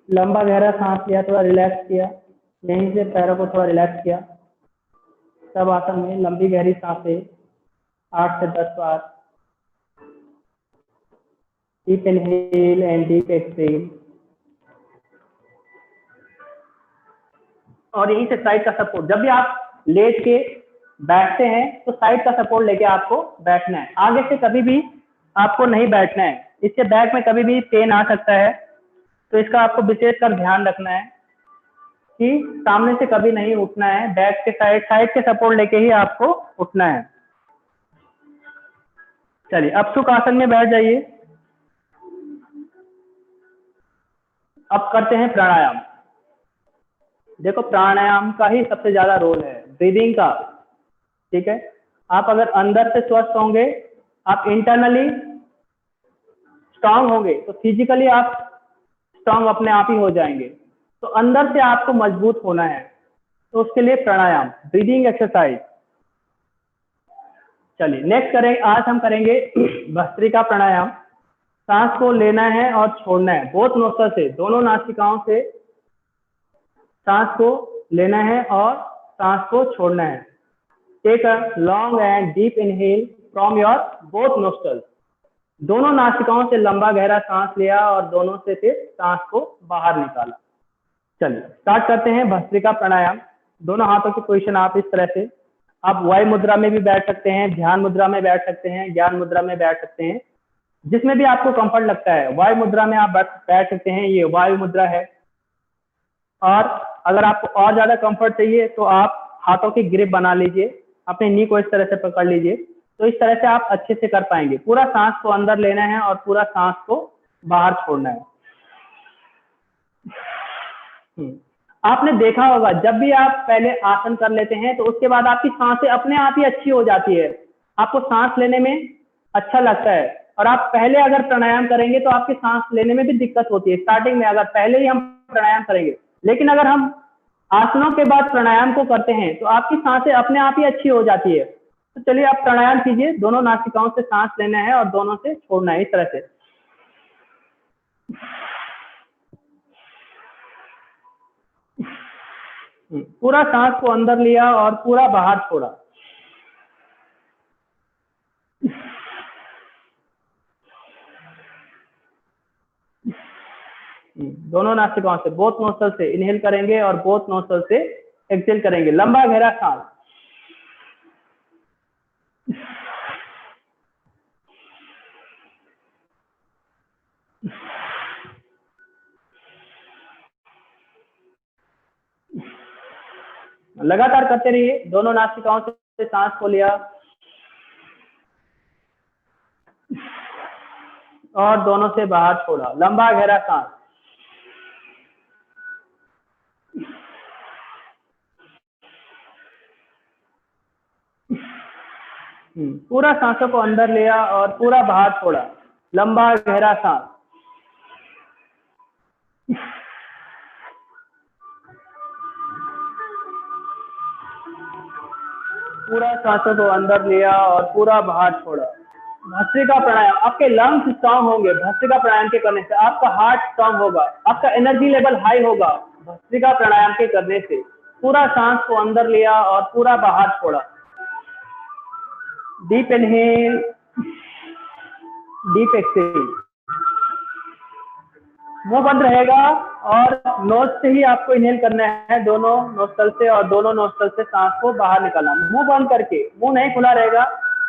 लंबा गहरा सांस लिया, थोड़ा रिलैक्स किया, यहीं से पैरों को थोड़ा रिलैक्स किया। सब आसन में लंबी गहरी सांसें 8 से 10 बार। Deep inhale and deep exhale. और यहीं से साइड का सपोर्ट, जब भी आप लेट के बैठते हैं तो साइड का सपोर्ट लेके आपको बैठना है, आगे से कभी भी आपको नहीं बैठना है। इससे बैक में कभी भी पेन आ सकता है, तो इसका आपको विशेषकर ध्यान रखना है। कि सामने से कभी नहीं उठना है, बैक के साइड के सपोर्ट लेके ही आपको उठना है। चलिए अब सुख आसन में बैठ जाइए। अब करते हैं प्राणायाम। देखो प्राणायाम का ही सबसे ज्यादा रोल है, ब्रीदिंग का, ठीक है। आप अगर अंदर से स्वस्थ होंगे, आप इंटरनली स्ट्रांग होंगे, तो फिजिकली आप स्ट्रांग अपने आप ही हो जाएंगे। तो अंदर से आपको मजबूत होना है, तो उसके लिए प्राणायाम, ब्रीदिंग एक्सरसाइज। चलिए नेक्स्ट करें, आज हम करेंगे भस्त्रिका प्राणायाम। सांस को लेना है और छोड़ना है, बोथ नोस्ट्रल से, दोनों नासिकाओं से सांस को लेना है और सांस को छोड़ना है। Take a long and deep inhale from your both nostrils. दोनों नासिकाओं से लंबा गहरा सांस लिया और दोनों से फिर सांस को बाहर निकाला। चलिए स्टार्ट करते हैं भस्त्रिका प्राणायाम। दोनों हाथों की पोजीशन आप इस तरह से, आप वायु मुद्रा में भी बैठ सकते हैं, ध्यान मुद्रा में बैठ सकते हैं, ज्ञान मुद्रा में बैठ सकते हैं, जिसमें भी आपको कंफर्ट लगता है। वायु मुद्रा में आप बैठ सकते हैं, ये वायु मुद्रा है। और अगर आपको और ज्यादा कंफर्ट चाहिए तो आप हाथों की ग्रिप बना लीजिए, अपने नी को इस तरह से पकड़ लीजिए, तो इस तरह से आप अच्छे से कर पाएंगे। पूरा सांस को अंदर लेना है और पूरा सांस को बाहर छोड़ना है। आपने देखा होगा जब भी आप पहले आसन कर लेते हैं तो उसके बाद आपकी सांसें अपने आप ही अच्छी हो जाती है, आपको सांस लेने में अच्छा लगता है। और आप पहले अगर प्राणायाम करेंगे तो आपकी सांस लेने में भी दिक्कत होती है स्टार्टिंग में, अगर पहले ही हम प्राणायाम करेंगे। लेकिन अगर हम आसनों के बाद प्राणायाम को करते हैं तो आपकी सांसें अपने आप ही अच्छी हो जाती है। तो चलिए आप प्राणायाम कीजिए, दोनों नासिकाओं से सांस लेना है और दोनों से छोड़ना है, इस तरह से। पूरा सांस को अंदर लिया और पूरा बाहर छोड़ा। दोनों नासिकाओं से, बोथ नोस्ट्रल से इनहेल करेंगे और बोथ नोस्ट्रल से एक्सहेल करेंगे, लंबा गहरा सांस। लगातार करते रहिए, दोनों नासिकाओं से सांस को लिया और दोनों से बाहर छोड़ा, लंबा गहरा सांस। पूरा सांसों को अंदर लिया और पूरा बाहर छोड़ा, लंबा गहरा सांस। पूरा सांसों को अंदर लिया और पूरा बाहर छोड़ा। भस्त्रिका प्राणायाम, आपके लंग्स स्ट्रांग होंगे भस्त्रिका प्राणायाम के करने से, आपका हार्ट स्ट्रांग होगा, आपका एनर्जी लेवल हाई होगा भस्त्रिका प्राणायाम के करने से। पूरा सांस को अंदर लिया और पूरा बाहर छोड़ा। Deep inhale, deep exhale. मुंह बंद रहेगा और नोज से ही आपको इनहेल करना है, दोनों नोस्ट्रल से, और दोनों नोस्ट्रल से सांस को बाहर निकालना, मुंह बंद करके, मुंह नहीं खुला रहेगा,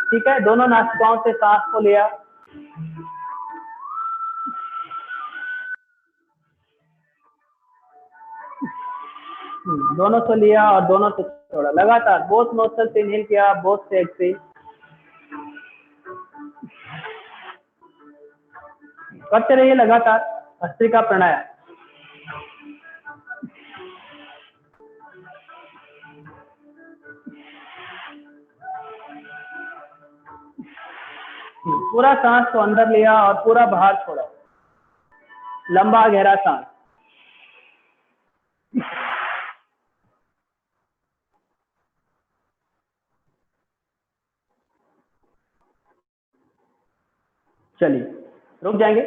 ठीक है। दोनों नासिकाओं से सांस को लिया, दोनों से लिया और दोनों से छोड़ा। लगातार बोथ नोस्ट्रल से इनहेल किया, बोथ से एक्सहेल करते रहिए लगातार भस्त्रिका प्राणायाम। पूरा सांस को अंदर लिया और पूरा बाहर छोड़ा, लंबा गहरा सांस। चलिए रुक जाएंगे,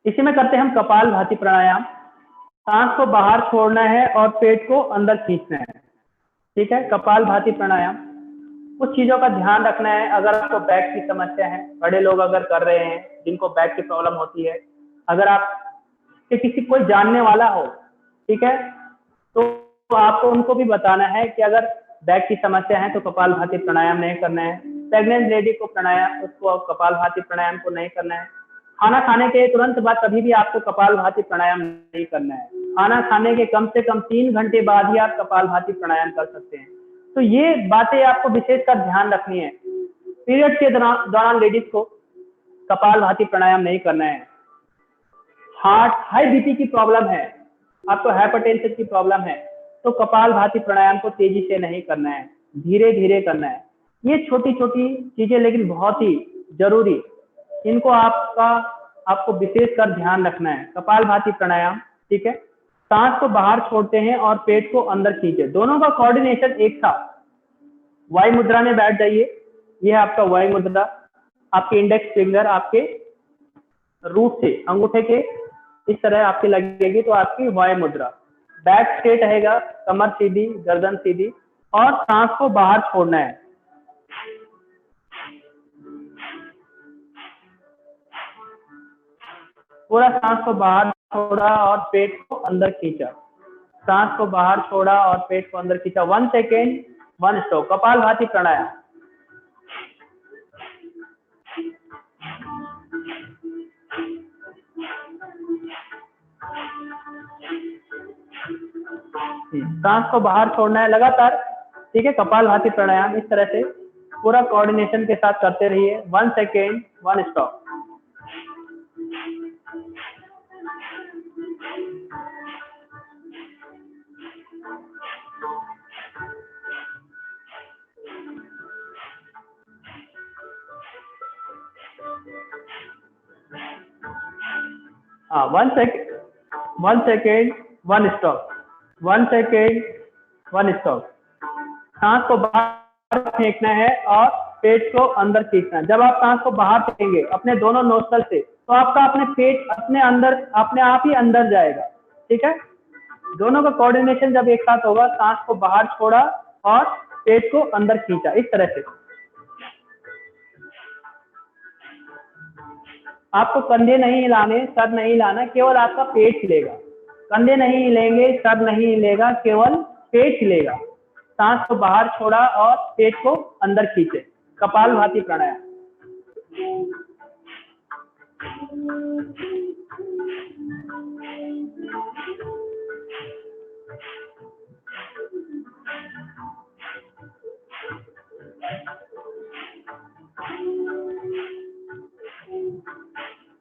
इसी में करते हैं हम कपाल भाती प्राणायाम। सांस को बाहर छोड़ना है और पेट को अंदर खींचना है, ठीक है। कपाल भाती प्राणायाम, कुछ चीजों का ध्यान रखना है। अगर आपको बैक की समस्या है, बड़े लोग अगर कर रहे हैं जिनको बैक की प्रॉब्लम होती है, अगर आप किसी कोई जानने वाला हो, ठीक है, तो आपको उनको भी बताना है कि अगर बैक की समस्या है तो कपाल भाती प्राणायाम नहीं करना है। प्रेग्नेंट लेडी को प्राणायाम, उसको कपाल भाती प्राणायाम को नहीं करना है। खाना खाने के तुरंत बाद कभी भी आपको कपाल भाती प्राणायाम नहीं करना है। खाना खाने के कम से कम 3 घंटे बाद ही आप कपालभाति प्राणायाम कर सकते हैं। तो ये बातें आपको विशेषकर ध्यान रखनी है। पीरियड के दौरान लेडीज को कपालभाति प्राणायाम नहीं करना है। हार्ट हाई बीपी की प्रॉब्लम है, आपको हाइपरटेंशन की प्रॉब्लम है, तो कपालभाति प्राणायाम को तेजी से नहीं करना है, धीरे धीरे करना है। ये छोटी छोटी चीजें लेकिन बहुत ही जरूरी, इनको आपको विशेषकर ध्यान रखना है। कपालभाति प्राणायाम, ठीक है, सांस को बाहर छोड़ते हैं और पेट को अंदर खींचे, दोनों का कोऑर्डिनेशन एक साथ। वायु मुद्रा में बैठ जाइए, यह है आपका वायु मुद्रा। आपके इंडेक्स फिंगर आपके रूट से अंगूठे के इस तरह आपकी लगेगी, तो आपकी वायु मुद्रा। बैक स्ट्रेट रहेगा, कमर सीधी, गर्दन सीधी, और सांस को बाहर छोड़ना है। पूरा सांस को बाहर छोड़ा और पेट को अंदर खींचा, सांस को बाहर छोड़ा और पेट को अंदर खींचा। 1 सेकेंड 1 स्ट्रोक। कपालभाति प्राणायाम। सांस को बाहर छोड़ना है लगातार, ठीक है। कपालभाति प्राणायाम इस तरह से पूरा कोऑर्डिनेशन के साथ करते रहिए। 1 सेकेंड 1 स्टॉप। हाँ, 1 सेकेंड 1 स्टॉप। 1 second 1 stop. सांस को बाहर फेंकना है और पेट को अंदर खींचना है। जब आप सांस को बाहर फेंकेंगे अपने दोनों नोस्ट्रल से, तो आपका अपने पेट अपने आप ही अंदर जाएगा, ठीक है। दोनों का कोऑर्डिनेशन जब एक साथ होगा, सांस को बाहर छोड़ा और पेट को अंदर खींचा, इस तरह से। आपको कंधे नहीं हिलाने, सर नहीं हिलाना, केवल आपका पेट हिलेगा। कंधे नहीं हिलेंगे, सर नहीं हिलेगा, केवल पेट हिलेगा। सांस को बाहर छोड़ा और पेट को अंदर खींचे। Kapalbhati pranayama.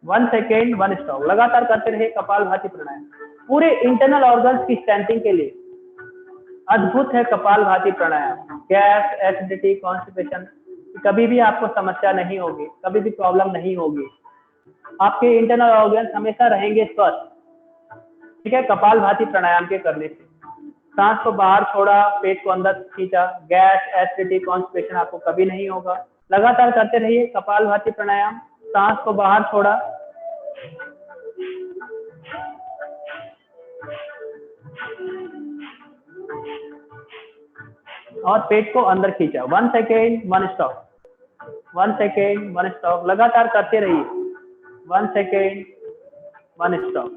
One second 1 stop. लगातार करते रहे कपालभाति प्राणायाम। पूरे इंटरनल ऑर्गन्स की स्ट्रेंथिंग के लिए अद्भुत है कपालभाति प्राणायाम। गैस, एसिडिटी, कॉन्स्टिपेशन, कभी भी आपको समस्या नहीं होगी, कभी भी प्रॉब्लम नहीं होगी। आपके इंटरनल ऑर्गन्स हमेशा रहेंगे स्वस्थ, ठीक है, कपालभाति प्राणायाम के करने से। सांस को बाहर छोड़ा, पेट को अंदर खींचा, गैस, एसिडिटी, कॉन्स्टिपेशन आपको कभी नहीं होगा। लगातार करते रहिए कपालभाति प्राणायाम। सांस को बाहर छोड़ा, और पेट को अंदर खींचा। 1 सेकेंड 1 स्टॉप। 1 second 1 stop. लगातार करते रहिए। 1 सेकेंड 1 स्टॉप।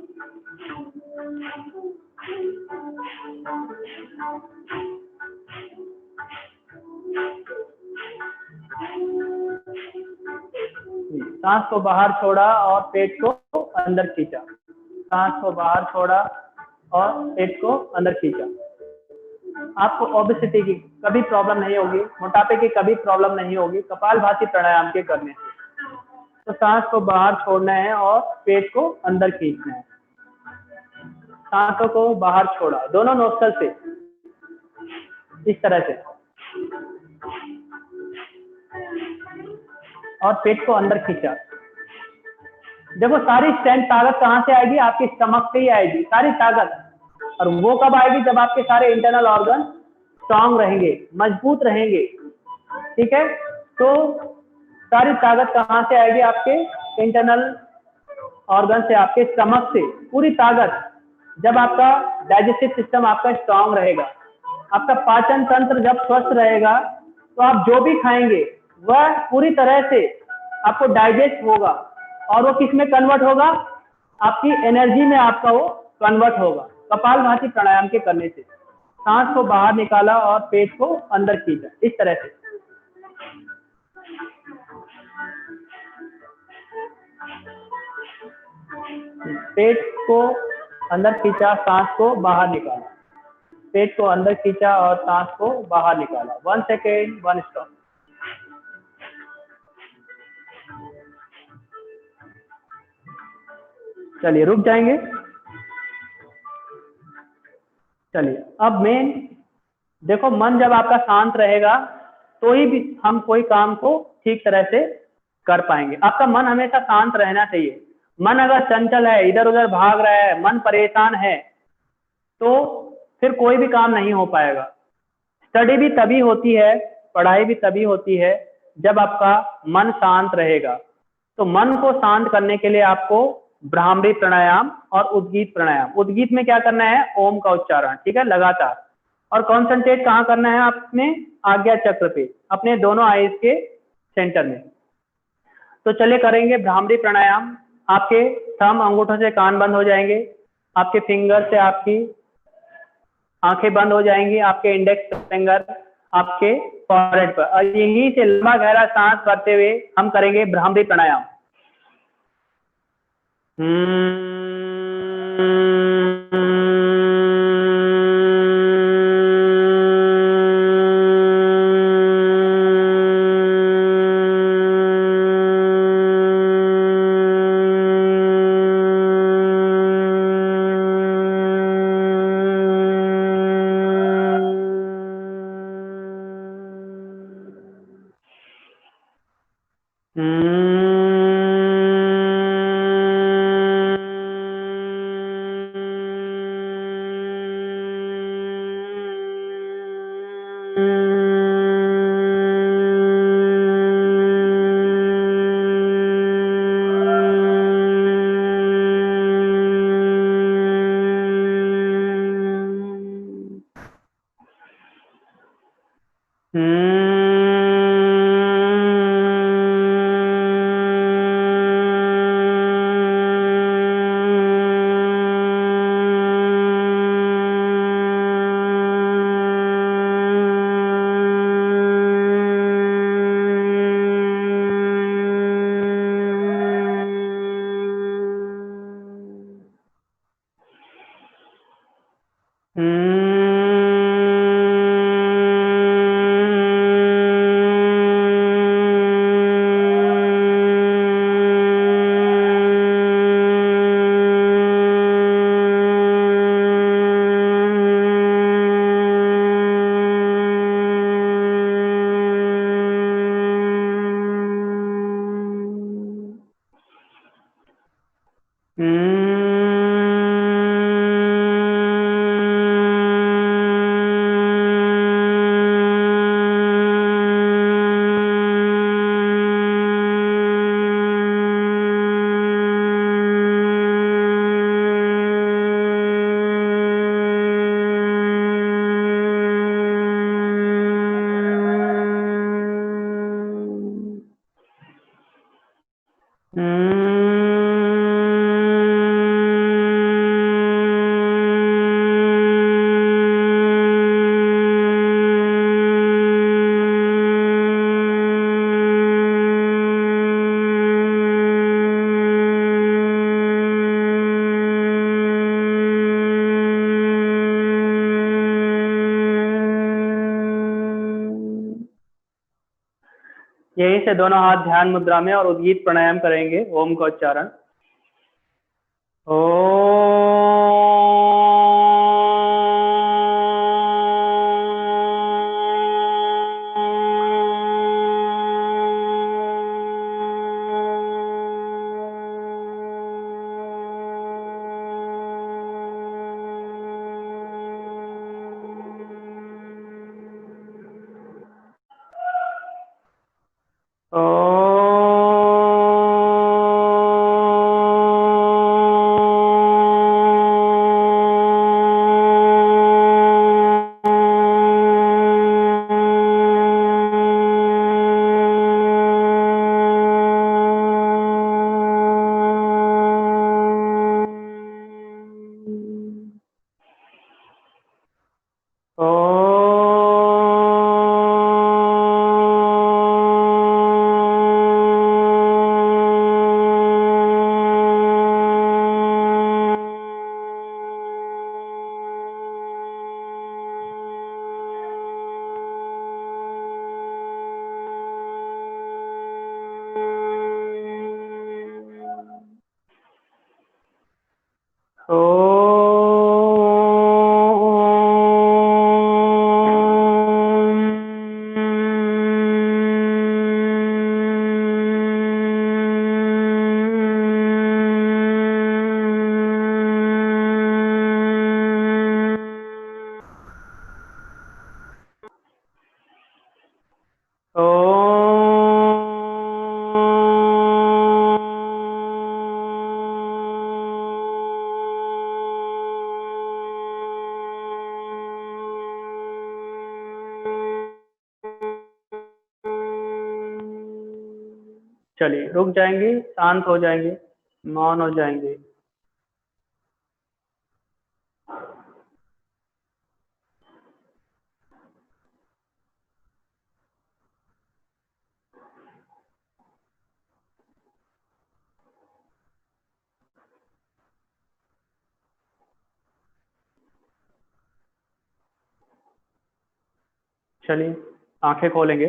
सांस को बाहर छोड़ा और पेट को अंदर खींचा। सांस को बाहर छोड़ा और पेट को अंदर खींचा। आपको ओबेसिटी की कभी प्रॉब्लम नहीं होगी, मोटापे की कभी प्रॉब्लम नहीं होगी कपालभाति प्राणायाम के करने से। तो सांस को बाहर छोड़ना है और पेट को अंदर खींचना है। सांसों को बाहर छोड़ा दोनों नोस्ट्रल से, इस तरह से, और पेट को अंदर खींचा। देखो सारी स्ट्रेंथ, ताकत कहाँ से आएगी? आपके स्टमक से ही आएगी सारी ताकत। और वो कब आएगी? जब आपके सारे इंटरनल ऑर्गन स्ट्रांग रहेंगे, मजबूत रहेंगे, ठीक है। तो सारी ताकत कहाँ से आएगी? आपके इंटरनल ऑर्गन से, आपके स्टमक से पूरी ताकत। जब आपका डाइजेस्टिव सिस्टम आपका स्ट्रांग रहेगा, आपका पाचन तंत्र जब स्वस्थ रहेगा, तो आप जो भी खाएंगे वह पूरी तरह से आपको डाइजेस्ट होगा, और वो किस में कन्वर्ट होगा? आपकी एनर्जी में आपका वो कन्वर्ट होगा कपालभाति प्राणायाम के करने से। सांस को बाहर निकाला और पेट को अंदर खींचा, इस तरह से। पेट को अंदर खींचा, सांस को बाहर निकाला, पेट को अंदर खींचा और सांस को बाहर निकाला। 1 सेकेंड, 1 स्टॉप। चलिए रुक जाएंगे। चलिए अब मेन देखो, मन जब आपका शांत रहेगा तो ही भी हम कोई काम को ठीक तरह से कर पाएंगे। आपका मन हमेशा शांत रहना चाहिए। मन अगर चंचल है, इधर उधर भाग रहा है, मन परेशान है, तो फिर कोई भी काम नहीं हो पाएगा। स्टडी भी तभी होती है, पढ़ाई भी तभी होती है जब आपका मन शांत रहेगा। तो मन को शांत करने के लिए आपको भ्रामरी प्राणायाम और उद्गीत प्राणायाम। उद्गीत में क्या करना है, ओम का उच्चारण, ठीक है, लगातार। और कॉन्सेंट्रेट कहाँ करना है, आपने आज्ञा चक्र पे, अपने दोनों आईज के सेंटर में। तो चलिए करेंगे भ्रामरी प्राणायाम। आपके थंब अंगूठों से कान बंद हो जाएंगे, आपके फिंगर से आपकी आंखें बंद हो जाएंगी, आपके इंडेक्स फिंगर आपके फॉरहेड पर, और यहीं से लंबा गहरा सांस भरते हुए हम करेंगे भ्रामरी प्राणायाम। यहीं से दोनों हाथ ध्यान मुद्रा में और उद्गीत प्राणायाम करेंगे, ओम का उच्चारण। चलिए रुक जाएंगे, शांत हो जाएंगे, मौन हो जाएंगे। चलिए आंखें खोलेंगे,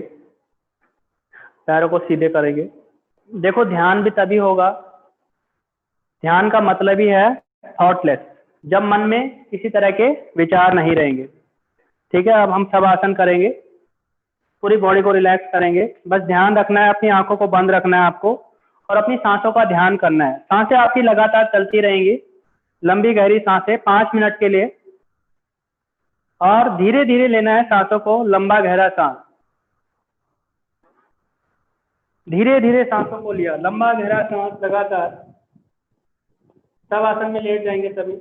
पैरों को सीधे करेंगे। देखो ध्यान भी तभी होगा, ध्यान का मतलब ही है थॉटलेस, जब मन में किसी तरह के विचार नहीं रहेंगे। ठीक है, अब हम सब आसन करेंगे, पूरी बॉडी को रिलैक्स करेंगे। बस ध्यान रखना है, अपनी आंखों को बंद रखना है आपको, और अपनी सांसों का ध्यान करना है। सांसें आपकी लगातार चलती रहेंगी, लंबी गहरी सांसें 5 मिनट के लिए, और धीरे धीरे लेना है सांसों को, लंबा गहरा सांस। धीरे धीरे सांसों को लिया, लंबा गहरा सांस लगातार। सब आसन में लेट जाएंगे सभी।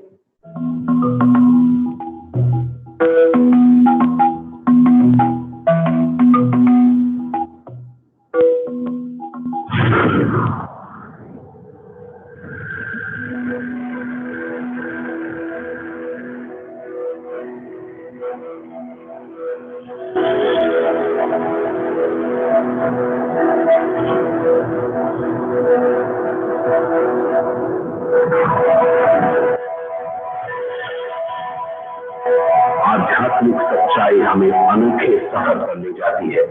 आध्यात्मिक सच्चाई हमें अनोखे सफर पर ले जाती है।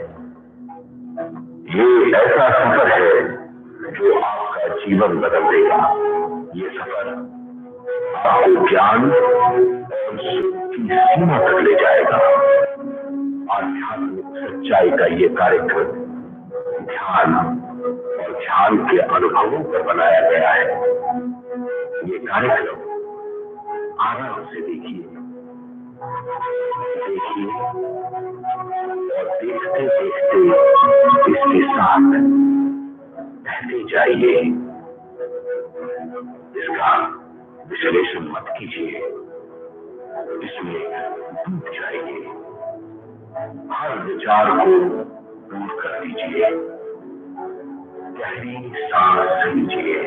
ये ऐसा सफर है जो आपका जीवन बदल देगा। ये सफर आपको ज्ञान और सुख की सीमा तक ले जाएगा। आध्यात्मिक सच्चाई का ये कार्यक्रम ध्यान और ध्यान के अनुभवों पर बनाया गया है। ये कार्यक्रम आराम से देखिए और देखते देखते इसके साथ बहते जाइए। इसका विश्लेषण मत कीजिए, इसमें डूब जाइए। हर विचार को दूर कर दीजिए, गहरी सांस लीजिए,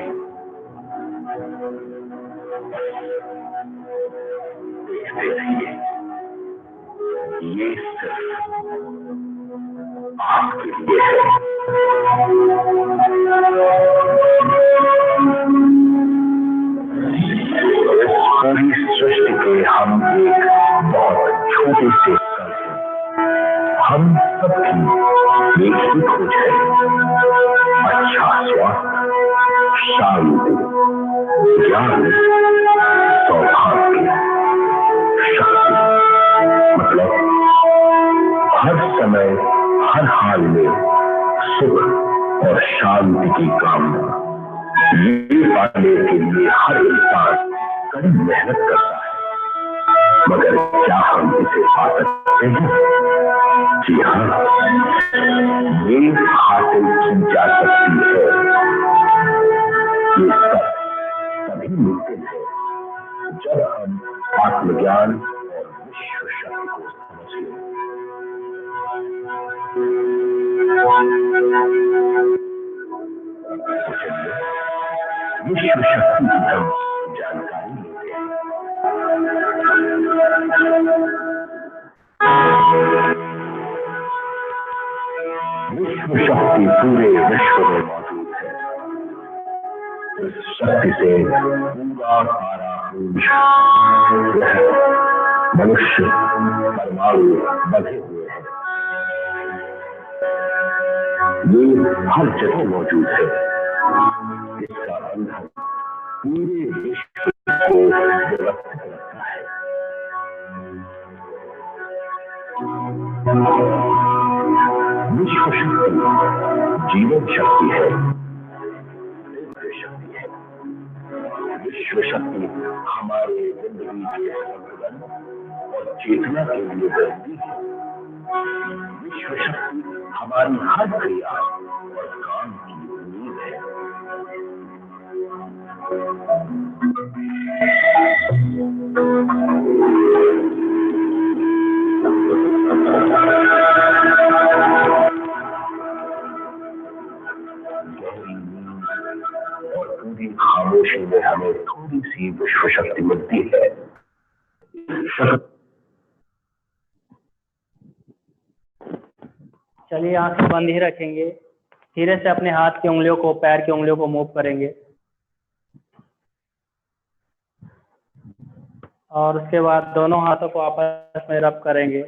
देखते रहिए। ये सिर्फ आपके लिए है। इस पूरी सृष्टि के हम एक बहुत छोटे से कण हैं। हम सबकी एक ही खोज है, अच्छा स्वास्थ्य, शांति, ज्ञान, सौभाग्य, शक्ति। मतलब हर समय हर हाल में सुख और शांति की कामना। ये पाने के लिए हर इंसान कड़ी मेहनत करता है, मगर क्या हम इसे पा सकते हैं? जी हाँ, ये हासिल की जा सकती है। ये सब तभी मुमकिन है जब हम आत्मज्ञान और विश्व शक्ति को समझ लें। विश्व शक्ति की हम जानकारी लेते हैं। विश्व शक्ति पूरे विश्व में मौजूद है। इस शक्ति से पूरा सारा ग्रह, मनुष्य, परमाणु बंधे हुए हैं। ये हर जगह मौजूद है। इसका बंधन पूरे विश्व को व्यवस्थित रखता है। विश्व शक्ति जीवन शक्ति है, शक्ति है। विश्व शक्ति हमारे जिंदगी के संतुलन और चेतना के लिए जरूरी है। विश्व शक्ति हमारी हर क्रिया और काम की उम्मीद है। पूरी खामोशी में हमें थोड़ी सी विश्व शक्ति मिलती है। चलिए आंखें बंद ही रखेंगे। धीरे से अपने हाथ की उंगलियों को, पैर की उंगलियों को मूव करेंगे और उसके बाद दोनों हाथों को आपस में रब करेंगे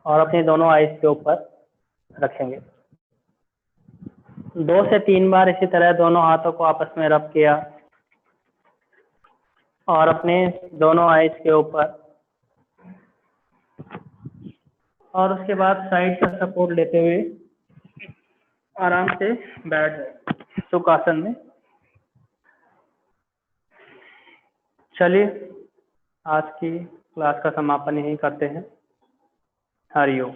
और अपनी दोनों आईज के ऊपर रखेंगे। 2 से 3 बार इसी तरह दोनों हाथों को आपस में रब किया और अपने दोनों आईज के ऊपर, और उसके बाद साइड का सपोर्ट लेते हुए आराम से बैठ जाए सुखासन में। चलिए आज की क्लास का समापन यहीं करते हैं। हरि ओम।